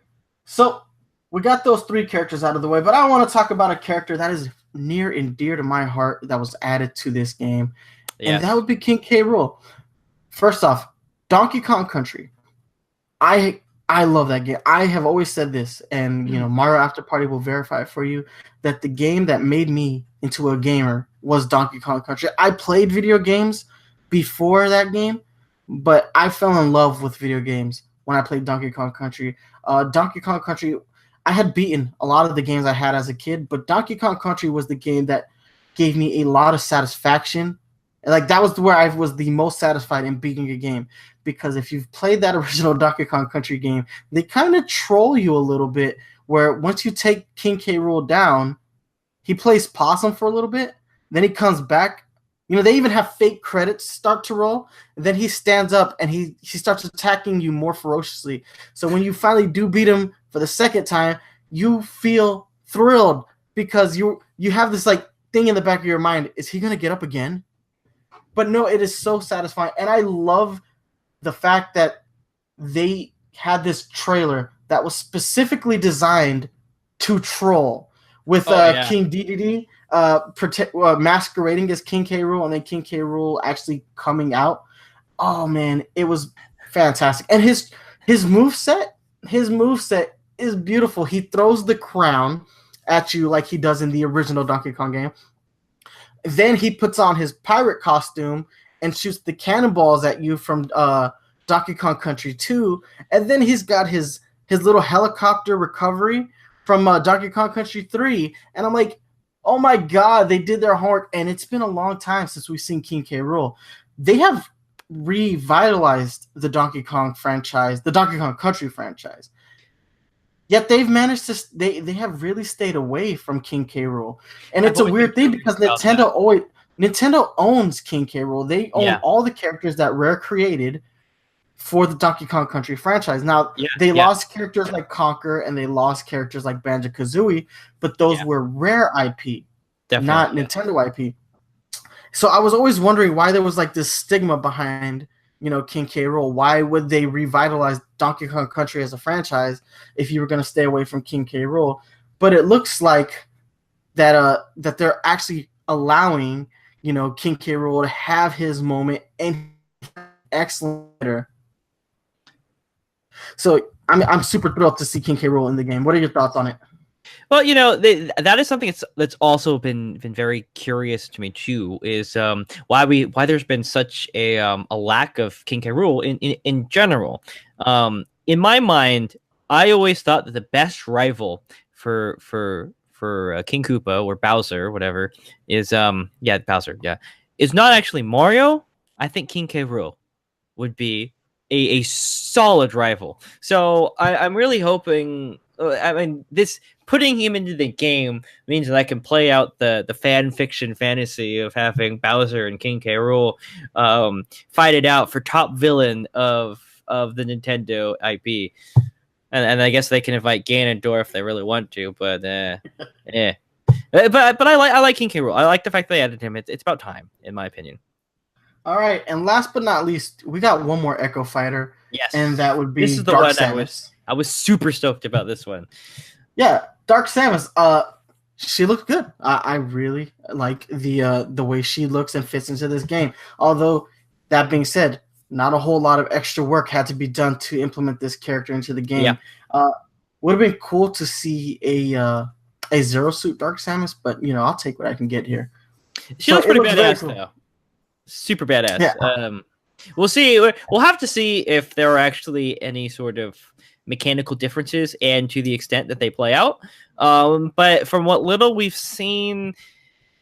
So we got those 3 characters out of the way, but I want to talk about a character that is near and dear to my heart that was added to this game, and that would be King K. Rool. First off, Donkey Kong Country. I love that game. I have always said this, and Mario After Party will verify it for you, that the game that made me into a gamer was Donkey Kong Country. I played video games before that game, but I fell in love with video games when I played Donkey Kong Country. Donkey Kong Country, I had beaten a lot of the games I had as a kid, but Donkey Kong Country was the game that gave me a lot of satisfaction. Like, that was where I was the most satisfied in beating a game, because if you've played that original Donkey Kong Country game, they kind of troll you a little bit, where once you take King K. Rool down, he plays possum for a little bit, then he comes back, they even have fake credits start to roll. And then he stands up and he starts attacking you more ferociously. So when you finally do beat him for the second time, you feel thrilled because you have this like thing in the back of your mind. Is he going to get up again? But no, it is so satisfying. And I love the fact that they had this trailer that was specifically designed to troll with King Dedede masquerading as King K. Rool and then King K. Rool actually coming out. Oh man, it was fantastic. And his moveset is beautiful. He throws the crown at you like he does in the original Donkey Kong game. Then he puts on his pirate costume and shoots the cannonballs at you from Donkey Kong Country 2. And then he's got his little helicopter recovery from Donkey Kong Country 3. And I'm like, oh my God, they did their homework. And it's been a long time since we've seen King K. Rool. They have revitalized the Donkey Kong franchise, the Donkey Kong Country franchise. Yet they've managed to they have really stayed away from King K. Rool. And it's a weird thing because Nintendo owns King K. Rool. They own all the characters that Rare created for the Donkey Kong Country franchise. Now, they lost characters like Conker and they lost characters like Banjo-Kazooie, but those were Rare IP, not Nintendo IP. So I was always wondering why there was like this stigma behind, King K. Rool. Why would they revitalize Donkey Kong Country as a franchise if you were going to stay away from King K. Rool? But it looks like that they're actually allowing, King K. Rool to have his moment and excellent. So I'm super thrilled to see King K. Rool in the game. What are your thoughts on it? Well, that is something that's also been very curious to me too. Is why there's been such a lack of King K. Rool in general. In my mind, I always thought that the best rival for King Koopa or Bowser, whatever, is Bowser, is not actually Mario. I think King K. Rool would be a solid rival. So I'm really hoping. This putting him into the game means that I can play out the fan fiction fantasy of having Bowser and King K. Rool fight it out for top villain of the Nintendo IP. And I guess they can invite Ganondorf if they really want to, but yeah. But I like King K. Rool. I like the fact they added him. It's about time, in my opinion. All right, and last but not least, we got one more Ekko fighter. Yes, and that would be this is the Dark one Samus. I was super stoked about this one. Yeah, Dark Samus. She looked good. I really like the way she looks and fits into this game. Although that being said, not a whole lot of extra work had to be done to implement this character into the game. Yeah. Would have been cool to see a Zero Suit Dark Samus, but I'll take what I can get here. She looks pretty badass though. Super badass. Yeah. We'll see. We'll have to see if there are actually any sort of mechanical differences and to the extent that they play out. But from what little we've seen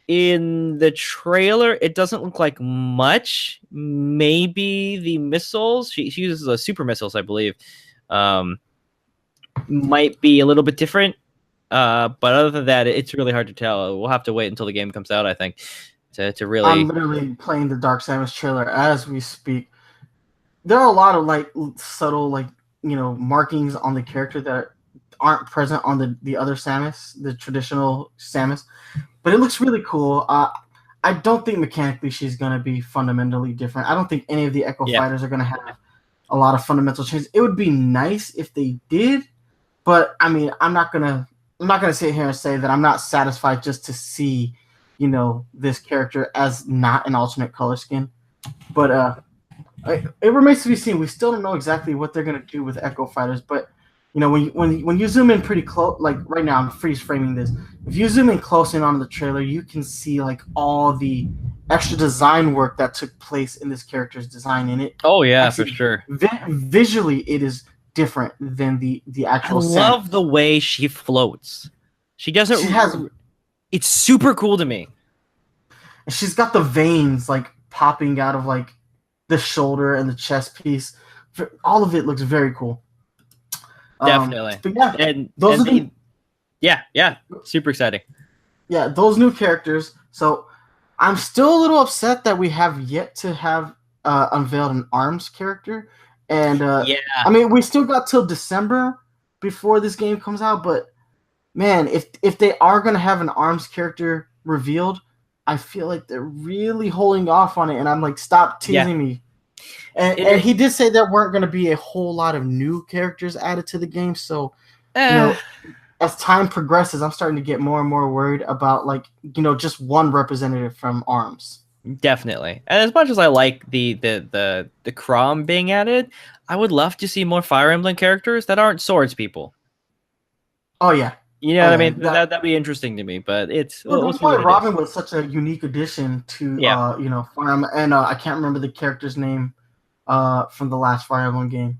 in the trailer, it doesn't look like much. Maybe the missiles. She uses super missiles, I believe. Might be a little bit different. But other than that, it's really hard to tell. We'll have to wait until the game comes out, I think. To really, I'm literally playing the Dark Samus trailer as we speak. There are a lot of subtle markings on the character that aren't present on the other Samus, the traditional Samus, but it looks really cool. I don't think mechanically she's going to be fundamentally different. I don't think any of the Ekko fighters are going to have a lot of fundamental changes. It would be nice if they did, but I'm not gonna sit here and say that I'm not satisfied just to see this character as not an alternate color skin. But it remains to be seen. We still don't know exactly what they're going to do with Ekko fighters. But, when you zoom in pretty close, like right now, I'm freeze framing this. If you zoom in close in on the trailer, you can see all the extra design work that took place in this character's design in it. Oh, yeah, actually, for sure. Visually, it is different than the actual I love the way she floats. She doesn't... It's super cool to me. And she's got the veins popping out of the shoulder and the chest piece. All of it looks very cool. Definitely. Super exciting. Yeah, those new characters. So I'm still a little upset that we have yet to have unveiled an ARMS character. And Yeah. I mean, we still got till December before this game comes out, but man, if they are going to have an ARMS character revealed, I feel like they're really holding off on it, and I'm like, stop teasing me. And he did say there weren't going to be a whole lot of new characters added to the game, so you know, as time progresses, I'm starting to get more and more worried about, like, you know, just one representative from ARMS. Definitely. And as much as I like the Crom being added, I would love to see more Fire Emblem characters that aren't swords people. Oh yeah. You know what I mean? That'd be interesting to me, but it's... Well, that's why Robin was such a unique addition to, you know, Fire Emblem. And I can't remember the character's name from the last Fire Emblem game.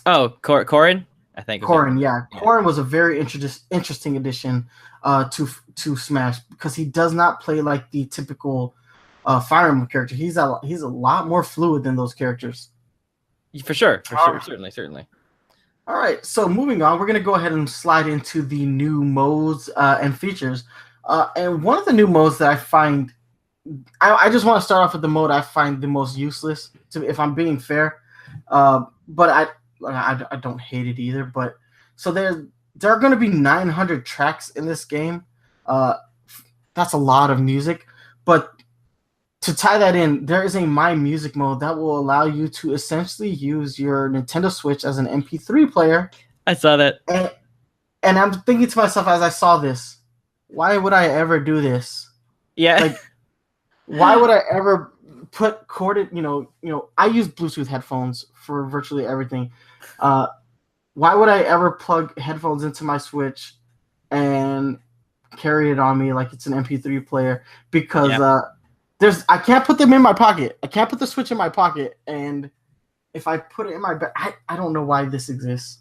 Corrin? I think. Corrin, yeah. Corrin was a very interesting addition to Smash, because he does not play like the typical Fire Emblem character. He's a lot more fluid than those characters. For sure. Certainly. All right, so moving on, we're going to go ahead and slide into the new modes and features. And one of the new modes that I find, I just want to start off with the mode I find the most useless, if I'm being fair. But I don't hate it either. But so there are going to be 900 tracks in this game. That's a lot of music. But to tie that in, there is a My Music mode that will allow you to essentially use your Nintendo Switch as an MP3 player. I saw that. And I'm thinking to myself as I saw this, why would I ever do this? Yeah. Like, why would I ever put corded, you know, I use Bluetooth headphones for virtually everything. Why would I ever plug headphones into my Switch and carry it on me like it's an MP3 player? Because I can't put them in my pocket. I can't put the Switch in my pocket, and if I put it in my bag, I don't know why this exists.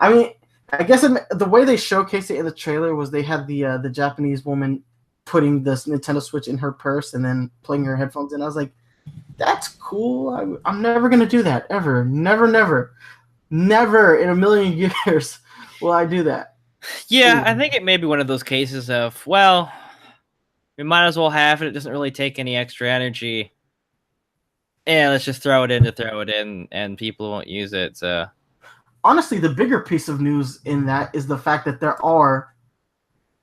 I mean, I guess the way they showcased it in the trailer was they had the Japanese woman putting this Nintendo Switch in her purse and then playing her headphones in. I was like, that's cool. I'm never gonna do that ever. Never in a million years will I do that. Yeah, I think it may be one of those cases of, well, we might as well have it. It doesn't really take any extra energy. Yeah, let's just throw it in, and people won't use it. So, honestly, the bigger piece of news in that is the fact that there are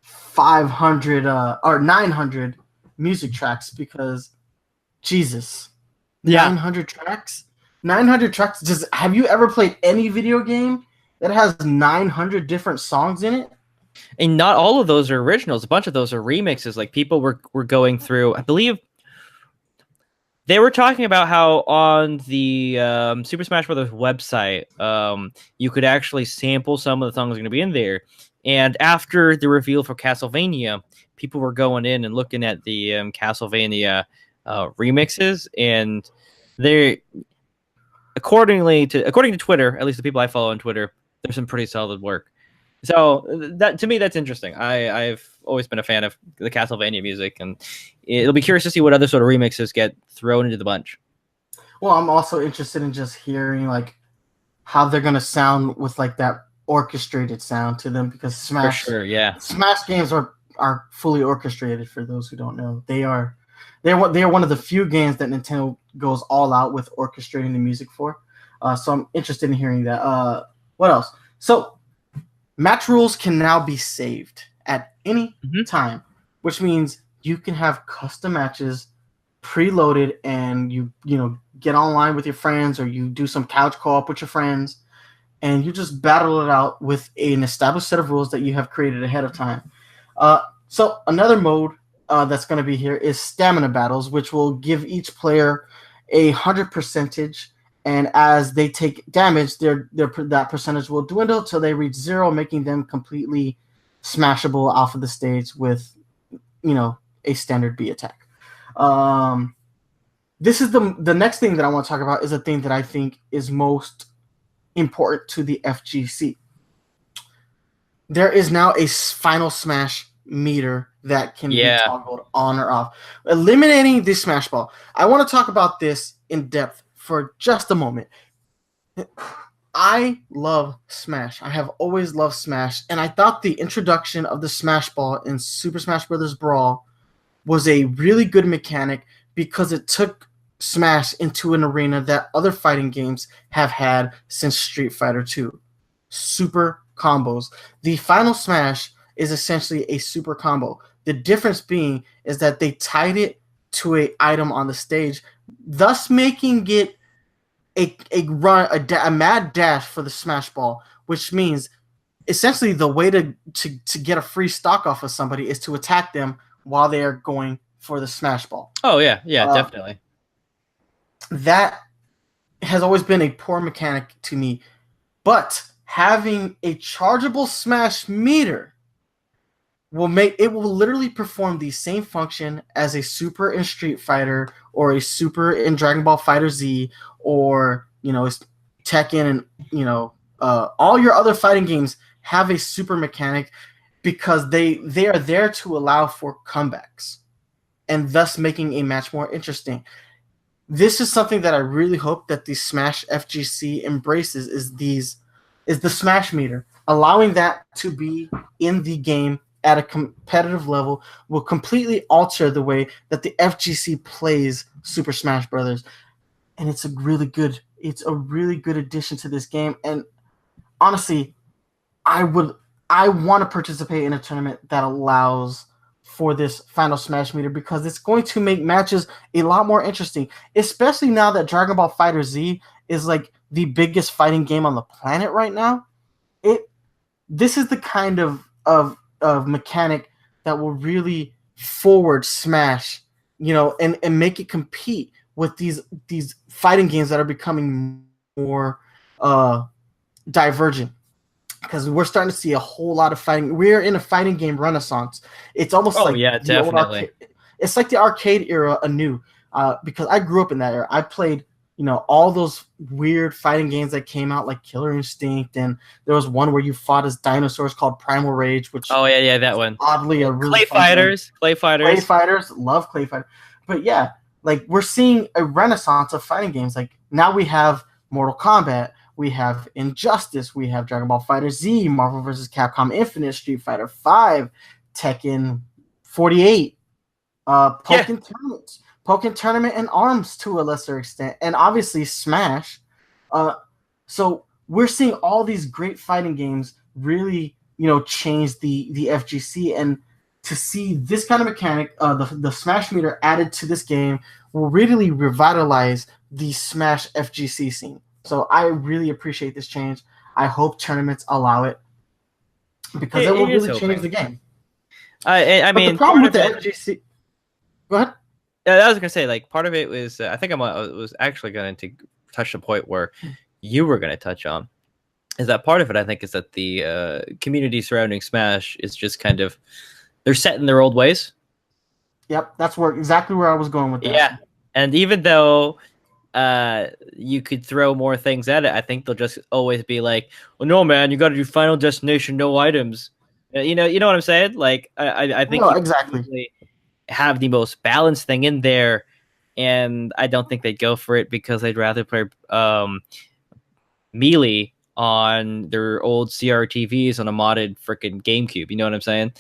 500 or 900 music tracks, because Jesus, 900 tracks. 900 tracks. Just, have you ever played any video game that has 900 different songs in it? And not all of those are originals. A bunch of those are remixes. Like, people were going through, I believe they were talking about how on the Super Smash Bros. Website, you could actually sample some of the songs that are going to be in there. And after the reveal for Castlevania, people were going in and looking at the Castlevania remixes, and they, according to Twitter, at least the people I follow on Twitter, there's some pretty solid work. So that, to me, that's interesting. I've always been a fan of the Castlevania music, and it'll be curious to see what other sort of remixes get thrown into the bunch. Well, I'm also interested in just hearing like how they're gonna sound with like that orchestrated sound to them, because Smash, for sure, Smash games are fully orchestrated. For those who don't know, they are one of the few games that Nintendo goes all out with orchestrating the music for. So I'm interested in hearing that. What else? So match rules can now be saved at any time, which means you can have custom matches preloaded, and you get online with your friends, or you do some couch co-op with your friends, and you just battle it out with an established set of rules that you have created ahead of time. So another mode that's going to be here is stamina battles, which will give each player 100%, and as they take damage, that percentage will dwindle till they reach 0, making them completely smashable off of the stage with, a standard B attack. This is the next thing that I want to talk about, is a thing that I think is most important to the FGC. There is now a final smash meter that can be toggled on or off, eliminating the smash ball. I want to talk about this in depth for just a moment. I love Smash. I have always loved Smash, and I thought the introduction of the Smash Ball in Super Smash Bros. Brawl was a really good mechanic because it took Smash into an arena that other fighting games have had since Street Fighter 2. Super combos. The final Smash is essentially a super combo. The difference being is that they tied it to an item on the stage, thus making it a mad dash for the Smash Ball, which means essentially the way to get a free stock off of somebody is to attack them while they are going for the Smash Ball. Oh yeah, definitely. That has always been a poor mechanic to me, but having a chargeable Smash meter will literally perform the same function as a super in Street Fighter or a super in Dragon Ball FighterZ or Tekken and all your other fighting games have a super mechanic because they are there to allow for comebacks and thus making a match more interesting. This is something that I really hope that the Smash FGC embraces is the Smash meter. Allowing that to be in the game at a competitive level will completely alter the way that the FGC plays Super Smash Brothers. And it's a really good addition to this game. And honestly, I want to participate in a tournament that allows for this final Smash meter because it's going to make matches a lot more interesting, especially now that Dragon Ball FighterZ is like the biggest fighting game on the planet right now. This is the kind of mechanic that will really forward Smash, and make it compete with these fighting games that are becoming more divergent. Because we're starting to see a whole lot of fighting. We're in a fighting game renaissance. It's almost definitely. It's like the arcade era anew. Because I grew up in that era. I played, all those weird fighting games that came out, like Killer Instinct, and there was one where you fought as dinosaurs called Primal Rage, which that one. Oddly, a really Clay Fighters, love Clay Fighters. But yeah, like we're seeing a renaissance of fighting games. Like now we have Mortal Kombat. We have Injustice, we have Dragon Ball FighterZ, Marvel vs. Capcom Infinite, Street Fighter V, Tekken 48, Pokken Tournament and ARMS to a lesser extent, and obviously Smash. So we're seeing all these great fighting games really, change the FGC, and to see this kind of mechanic, the Smash meter added to this game will really revitalize the Smash FGC scene. So I really appreciate this change. I hope tournaments allow it because it will really change the game. I mean, the problem with the FGC. Go ahead. I was gonna say, like, part of it was I think I was actually going to touch the point where you were going to touch on. Is that part of it? I think is that the community surrounding Smash is just kind of they're set in their old ways. Yep, that's exactly where I was going with that. Yeah, and even though you could throw more things at it, I think they'll just always be like, well, no, man, you got to do Final Destination, no items. You know what I'm saying? Like, I think exactly have the most balanced thing in there, and I don't think they'd go for it because they'd rather play Melee on their old CRTVs on a modded freaking GameCube. You know what I'm saying?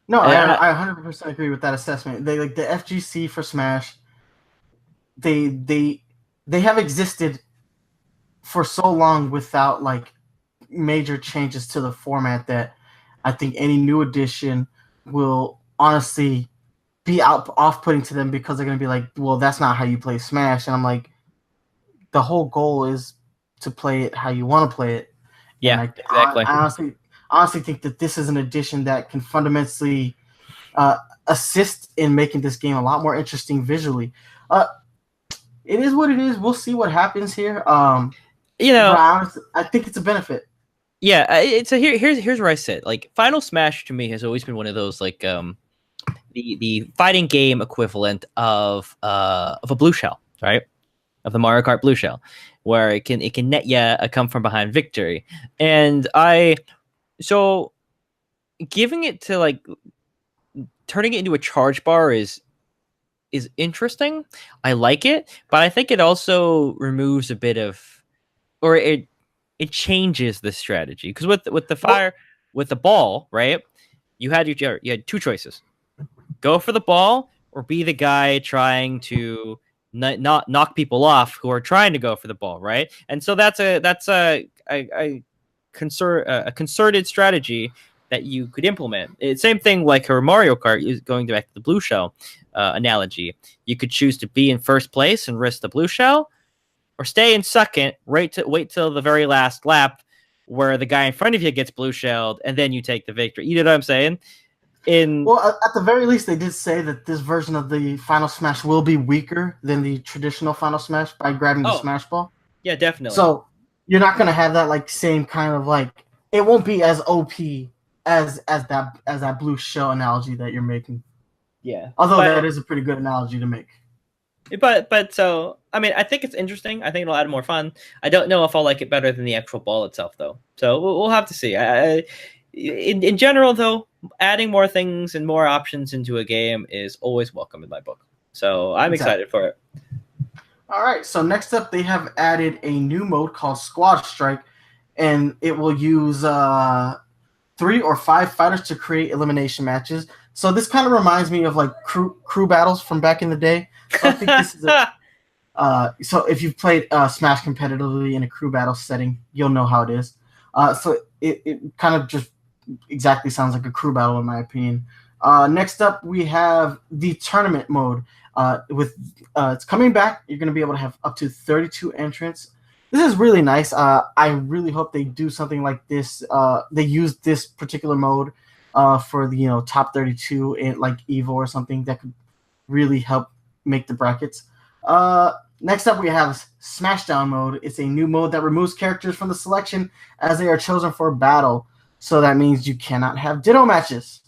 No, I 100% agree with that assessment. They like the FGC for Smash. They have existed for so long without like major changes to the format that I think any new edition will honestly be off-putting to them because they're going to be like, well, that's not how you play Smash. And I'm like, the whole goal is to play it how you want to play it. Yeah, exactly. I honestly think that this is an addition that can fundamentally assist in making this game a lot more interesting visually. It is what it is. We'll see what happens here. I think it's a benefit. Yeah, so here's where I sit. Like, Final Smash to me has always been one of those like the fighting game equivalent of a blue shell, right? Of the Mario Kart blue shell, where it can net you a come from behind victory. And so giving it to like turning it into a charge bar is interesting. I like it, but I think it also removes a bit of, or it changes the strategy because with the ball, right? You had two choices: go for the ball or be the guy trying to not knock people off who are trying to go for the ball, right? And so that's a concerted strategy that you could implement. Same thing like her Mario Kart, is going back to the blue shell analogy. You could choose to be in first place and risk the blue shell, or stay in second, wait till the very last lap where the guy in front of you gets blue shelled, and then you take the victory. You know what I'm saying? Well, at the very least, they did say that this version of the Final Smash will be weaker than the traditional Final Smash by grabbing the Smash Ball. Yeah, definitely. So you're not gonna have that like same kind of like, it won't be as OP as that blue shell analogy that you're making. Yeah. Although that is a pretty good analogy to make. But so, I mean, I think it's interesting. I think it'll add more fun. I don't know if I'll like it better than the actual ball itself, though. So we'll have to see. In general, though, adding more things and more options into a game is always welcome in my book. So I'm excited for it. All right. So next up, they have added a new mode called Squad Strike, and it will use 3 or 5 fighters to create elimination matches. So this kind of reminds me of like crew battles from back in the day. So I think this is so if you've played Smash competitively in a crew battle setting, you'll know how it is. So it kind of just exactly sounds like a crew battle in my opinion. Next up, we have the tournament mode. It's coming back. You're going to be able to have up to 32 entrants. This is really nice. I really hope they do something like this. They use this particular mode for the top 32 in like Evo or something that could really help make the brackets. Next up, we have Smashdown mode. It's a new mode that removes characters from the selection as they are chosen for battle. So that means you cannot have Ditto matches.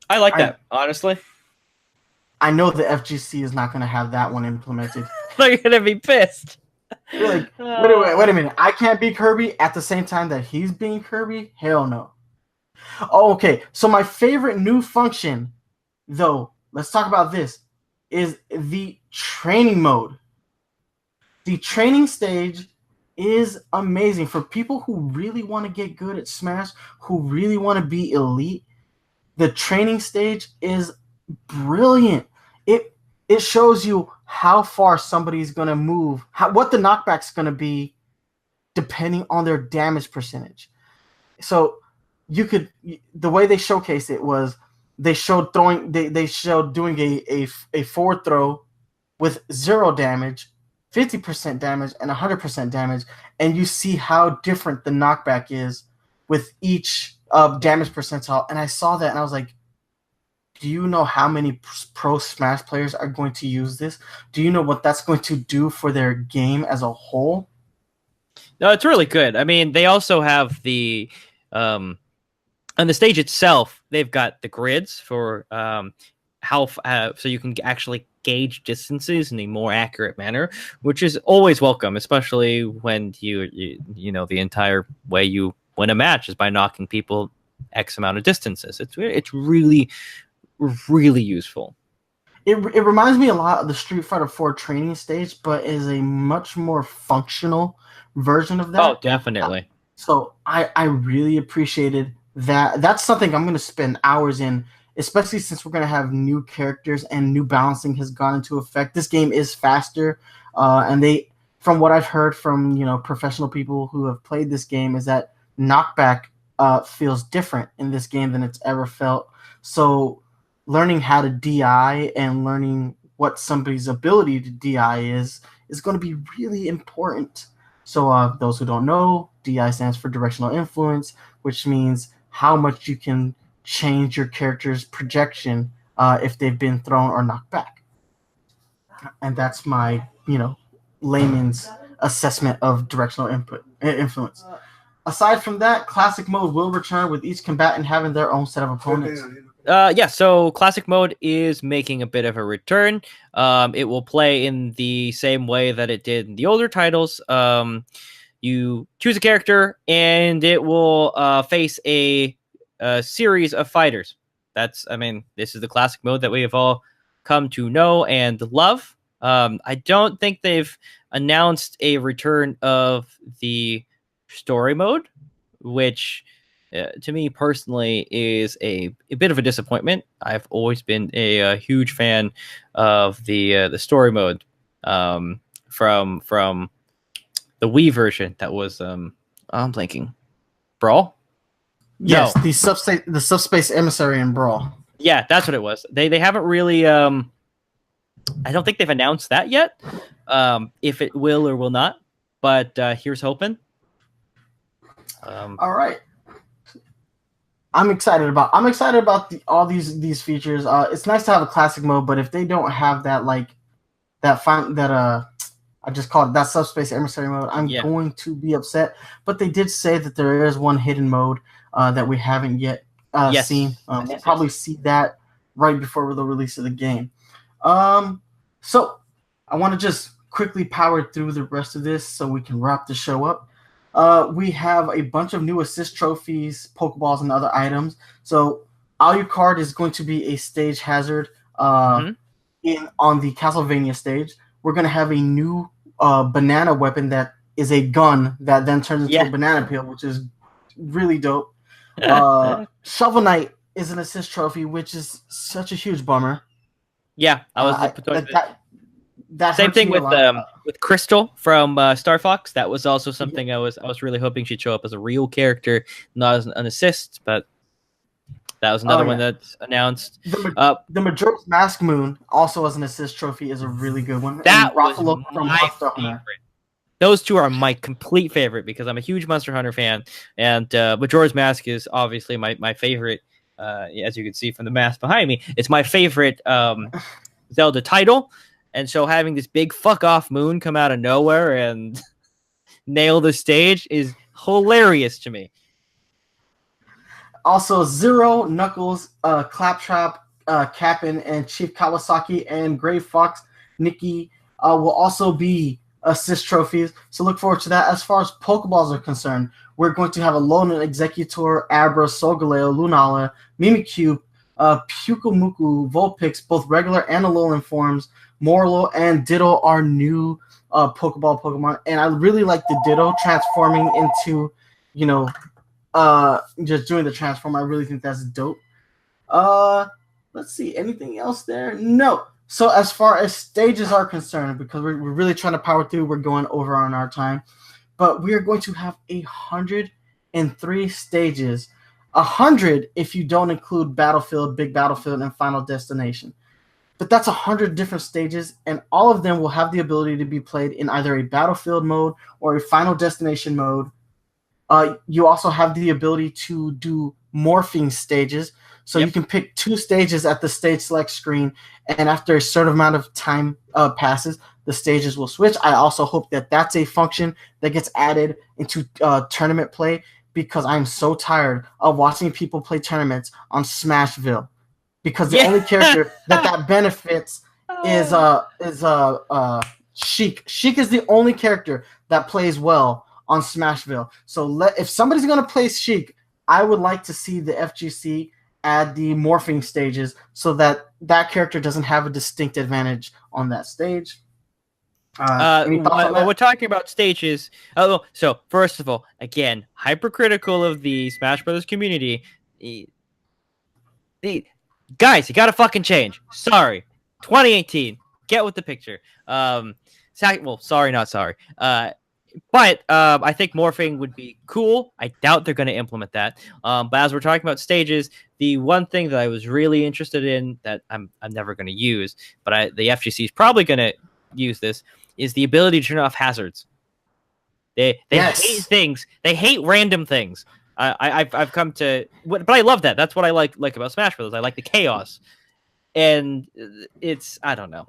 I like that, honestly. I know the FGC is not going to have that one implemented. They're going to be pissed. You're like, wait a minute. I can't be Kirby at the same time that he's being Kirby? Hell no. Oh, okay. So my favorite new function, though, let's talk about this, is the training mode. The training stage is amazing for people who really want to get good at Smash, who really want to be elite. The training stage is brilliant. It shows you how far somebody's going to move, what the knockback's going to be depending on their damage percentage. So the way they showcased it was they showed doing a forward throw with 0 damage, 50% damage, and 100% damage, and you see how different the knockback is with each damage percentile. And I saw that and I was like, do you know how many pro Smash players are going to use this? Do you know what that's going to do for their game as a whole? No, it's really good. I mean, they also have the on the stage itself, they've got the grids for so you can actually gauge distances in a more accurate manner, which is always welcome, especially when you know the entire way you win a match is by knocking people X amount of distances. It's really, really useful. It reminds me a lot of the Street Fighter 4 training stage, but is a much more functional version of that. Oh, definitely. So I really appreciated that. That's something I'm going to spend hours in, especially since we're going to have new characters and new balancing has gone into effect. This game is faster, and from what I've heard from professional people who have played this game, is that knockback feels different in this game than it's ever felt. So learning how to DI and learning what somebody's ability to DI is going to be really important. So those who don't know, DI stands for directional influence, which means how much you can change your character's projection if they've been thrown or knocked back. And that's my, layman's assessment of directional influence. Aside from that, classic mode will return with each combatant having their own set of opponents. So classic mode is making a bit of a return. It will play in the same way that it did in the older titles. You choose a character, and it will face a series of fighters. This is the classic mode that we have all come to know and love. I don't think they've announced a return of the story mode, which to me personally, is a bit of a disappointment. I've always been a huge fan of the story mode from the Wii version. That was I'm blanking. Brawl? Yes, No. the subspace emissary in Brawl. Yeah, that's what it was. They haven't really. I don't think they've announced that yet. If it will or will not, but here's hoping. All right. I'm excited about all these features. It's nice to have a classic mode, but if they don't have that I just called it that subspace emissary mode, I'm going to be upset. But they did say that there is one hidden mode that we haven't yet seen. We'll probably see that right before the release of the game. So I want to just quickly power through the rest of this so we can wrap the show up. We have a bunch of new assist trophies, Pokeballs, and other items. So Alucard is going to be a stage hazard on the Castlevania stage. We're going to have a new banana weapon that is a gun that then turns into a banana peel, which is really dope. Shovel Knight is an assist trophy, which is such a huge bummer. Yeah, I was that same thing with Crystal from Star Fox. That was also something I was really hoping she'd show up as a real character, not as an assist. But that was another one that's announced. The Majora's Mask Moon, also as an assist trophy, is a really good one. That was my favorite. Those two are my complete favorite because I'm a huge Monster Hunter fan, and Majora's Mask is obviously my favorite. As you can see from the mask behind me, it's my favorite Zelda title. And so having this big fuck off moon come out of nowhere and nail the stage is hilarious to me. Also, Zero, Knuckles, Claptrap, Cap'n, and Chief Kawasaki, and Gray Fox, Nikki will also be assist trophies. So look forward to that. As far as Pokeballs are concerned, we're going to have Alolan Executor, Abra, Solgaleo, Lunala, Mimikyu, Pyukumuku, Vulpix, both regular and Alolan forms. Morlo and Ditto are new Pokeball Pokemon, and I really like the Ditto transforming into, just doing the transform. I really think that's dope. Let's see, anything else there? No. So as far as stages are concerned, because we're really trying to power through, we're going over on our time, but we are going to have 103 stages. 100 if you don't include Battlefield, Big Battlefield, and Final Destination. But that's 100 different stages, and all of them will have the ability to be played in either a Battlefield mode or a Final Destination mode. You also have the ability to do morphing stages, so you can pick 2 stages at the stage select screen, and after a certain amount of time passes, the stages will switch. I also hope that that's a function that gets added into tournament play, because I'm so tired of watching people play tournaments on Smashville. Because the only character that benefits is Sheik. Sheik is the only character that plays well on Smashville. So if somebody's going to play Sheik, I would like to see the FGC add the morphing stages so that character doesn't have a distinct advantage on that stage. We're talking about stages. So first of all, again, hypercritical of the Smash Brothers community. Guys, you gotta fucking change. Sorry. 2018. Get with the picture. Sorry, not sorry. But I think morphing would be cool. I doubt they're going to implement that. But as we're talking about stages, the one thing that I was really interested in that I'm never going to use, but the FGC is probably going to use this, is the ability to turn off hazards. They hate things. They hate random things. I've come to, but I love that. That's what I like about Smash Bros. I like the chaos, and it's, I don't know.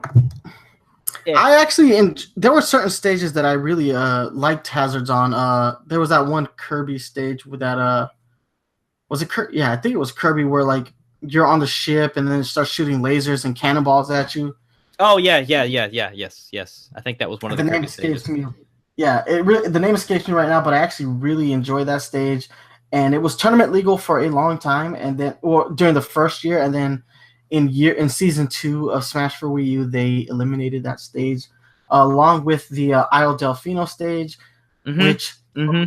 I actually, there were certain stages that I really liked hazards on. There was that one Kirby stage with that was it Kirby? Yeah, I think it was Kirby, where like you're on the ship and then it starts shooting lasers and cannonballs at you. Oh yeah, yes. I think that was one of the Kirby stages. Me. Yeah, the name escapes me right now, but I actually really enjoyed that stage. And it was tournament legal for a long time, and then during the first year, and then in season 2 of Smash for Wii U, they eliminated that stage, along with the Isle Delfino stage, which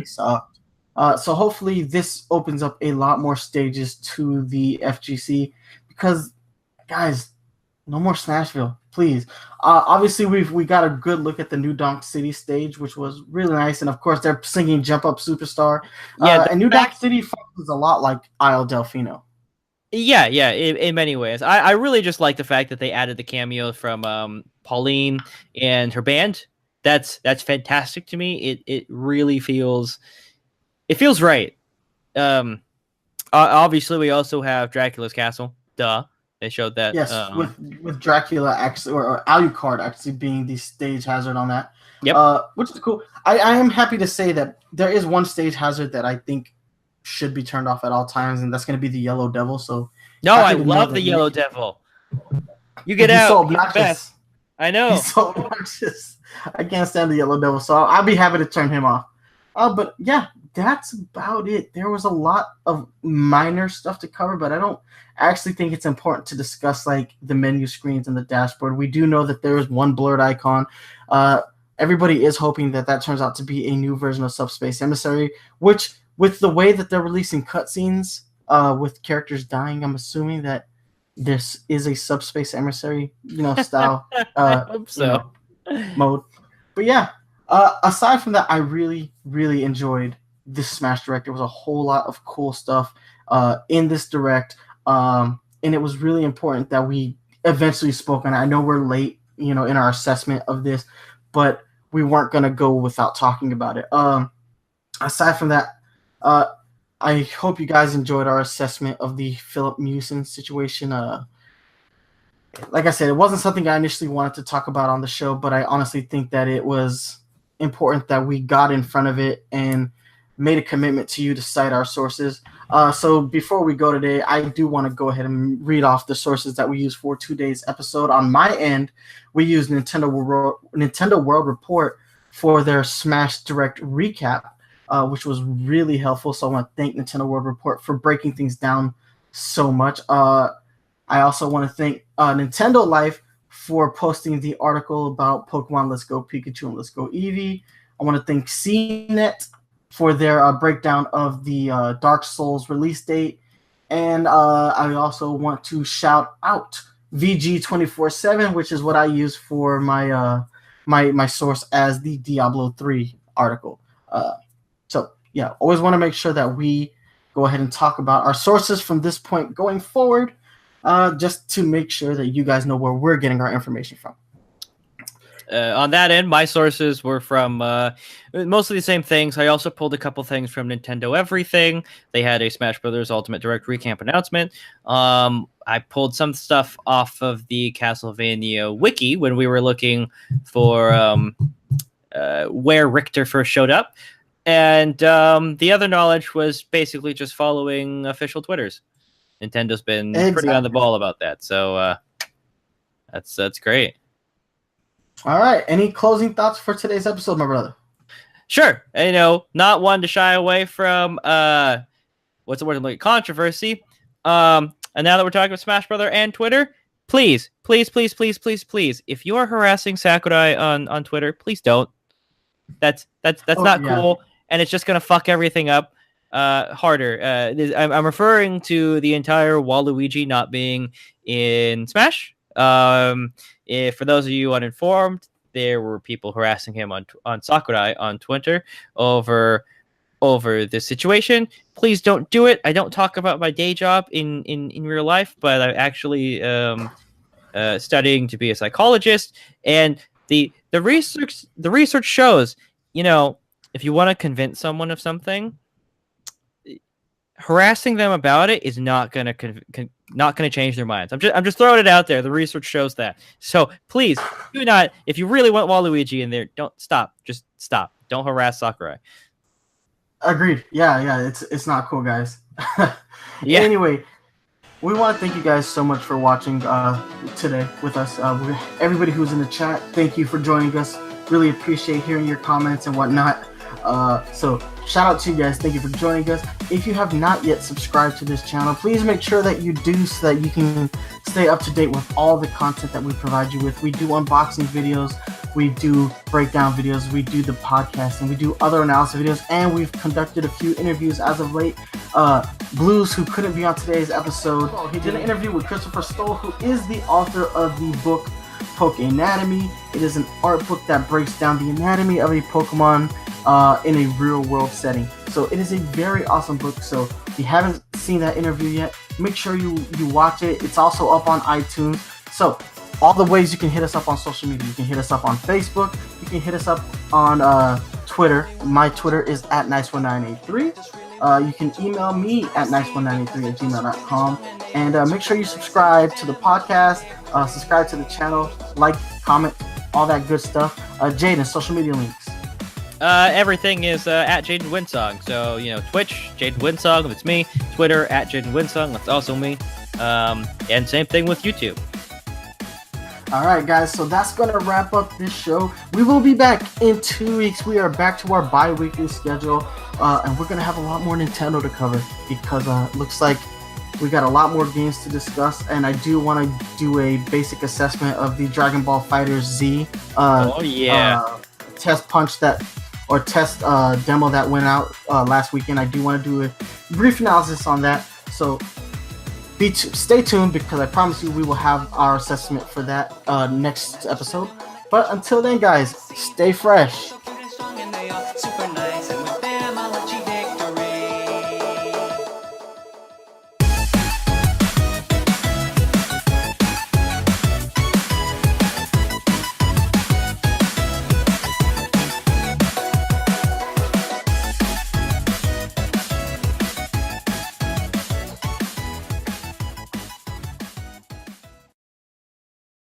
sucked. So hopefully this opens up a lot more stages to the FGC because, guys, no more Smashville, please. Obviously, we got a good look at the New Donk City stage, which was really nice, and of course they're singing "Jump Up Superstar." Yeah, and New Donk City functions a lot like Isle Delfino. Yeah, in many ways. I really just like the fact that they added the cameo from Pauline and her band. That's fantastic to me. It really feels right. Obviously we also have Dracula's Castle. Duh. They showed that. Yes, with Dracula actually or Alucard actually being the stage hazard on that. Yep. Which is cool. I am happy to say that there is one stage hazard that I think should be turned off at all times, and that's going to be the Yellow Devil. So no, I love the Yellow Devil. You get out. So obnoxious. I know. He's so obnoxious. I can't stand the Yellow Devil, so I'll be happy to turn him off. But yeah, that's about it. There was a lot of minor stuff to cover, but I don't actually think it's important to discuss like the menu screens and the dashboard. We do know that there is one blurred icon. Everybody is hoping that turns out to be a new version of Subspace Emissary, which with the way that they're releasing cutscenes with characters dying, I'm assuming that this is a Subspace Emissary, style I hope so. Mode. But yeah, aside from that, I really, really enjoyed this Smash Direct. There was a whole lot of cool stuff in this Direct, and it was really important that we eventually spoke on it. I know we're late, in our assessment of this, but we weren't going to go without talking about it. Aside from that, I hope you guys enjoyed our assessment of the Filip Miucin situation. Like I said, it wasn't something I initially wanted to talk about on the show, but I honestly think that it was important that we got in front of it and made a commitment to you to cite our sources. So before we go today, I do want to go ahead and read off the sources that we used for today's episode. On my end, we used Nintendo World Report for their Smash Direct recap, which was really helpful. So I want to thank Nintendo World Report for breaking things down so much. I also want to thank Nintendo Life for posting the article about Pokemon Let's Go Pikachu and Let's Go Eevee. I want to thank CNET for their breakdown of the Dark Souls release date. And I also want to shout out VG247, which is what I use for my my source as the Diablo 3 article. So yeah, always want to make sure that we go ahead and talk about our sources from this point going forward, just to make sure that you guys know where we're getting our information from. On that end, my sources were from mostly the same things. I also pulled a couple things from Nintendo Everything. They had a Smash Brothers Ultimate Direct Recap announcement. I pulled some stuff off of the Castlevania wiki when we were looking for where Richter first showed up. And the other knowledge was basically just following official Twitters. Nintendo's been pretty on the ball about that. So that's great. All right. Any closing thoughts for today's episode, my brother? Sure. Not one to shy away from what's the word? Like controversy. And now that we're talking about Smash Brother and Twitter, please, if you are harassing Sakurai on Twitter, please don't. That's not cool, and it's just gonna fuck everything up harder. I'm referring to the entire Waluigi not being in Smash. If for those of you uninformed, there were people harassing him on Sakurai on Twitter over this situation. Please don't do it. I don't talk about my day job in real life, but I'm actually studying to be a psychologist, and the research shows, if you want to convince someone of something, harassing them about it is not going to change their minds. I'm just throwing it out there. The research shows that. So please do not, if you really want Waluigi in there, don't stop. Just stop. Don't harass Sakurai. Agreed. Yeah. It's not cool, guys. Yeah. Anyway, we want to thank you guys so much for watching today with us. Everybody who's in the chat, thank you for joining us. Really appreciate hearing your comments and whatnot. So shout out to you guys. Thank you for joining us. If you have not yet subscribed to this channel, please make sure that you do so that you can stay up to date with all the content that we provide you with. We do unboxing videos, we do breakdown videos, we do the podcast, and we do other analysis videos, and we've conducted a few interviews as of late. Blues, who couldn't be on today's episode, he did an interview with Christopher Stoll, who is the author of the book Poke Anatomy. It is an art book that breaks down the anatomy of a Pokemon in a real world setting. So it is a very awesome book. So if you haven't seen that interview yet, make sure you watch it. It's also up on iTunes. So all the ways you can hit us up on social media. You can hit us up on Facebook. You can hit us up on Twitter. My Twitter is at nice1983. You can email me at nice1983@gmail.com. And make sure you subscribe to the podcast, subscribe to the channel, like, comment, all that good stuff. Jaden, social media links. Everything is at Jaden Winsong. So, Twitch, Jaden Winsong, that's me. Twitter, at Jaden Winsong, that's also me. And same thing with YouTube. All right, guys, so that's going to wrap up this show. We will be back in 2 weeks. We are back to our bi-weekly schedule, and we're going to have a lot more Nintendo to cover because it looks like we got a lot more games to discuss, and I do want to do a basic assessment of the Dragon Ball FighterZ test demo that went out last weekend. I do want to do a brief analysis on that, so stay tuned because I promise you we will have our assessment for that next episode. But until then, guys, stay fresh.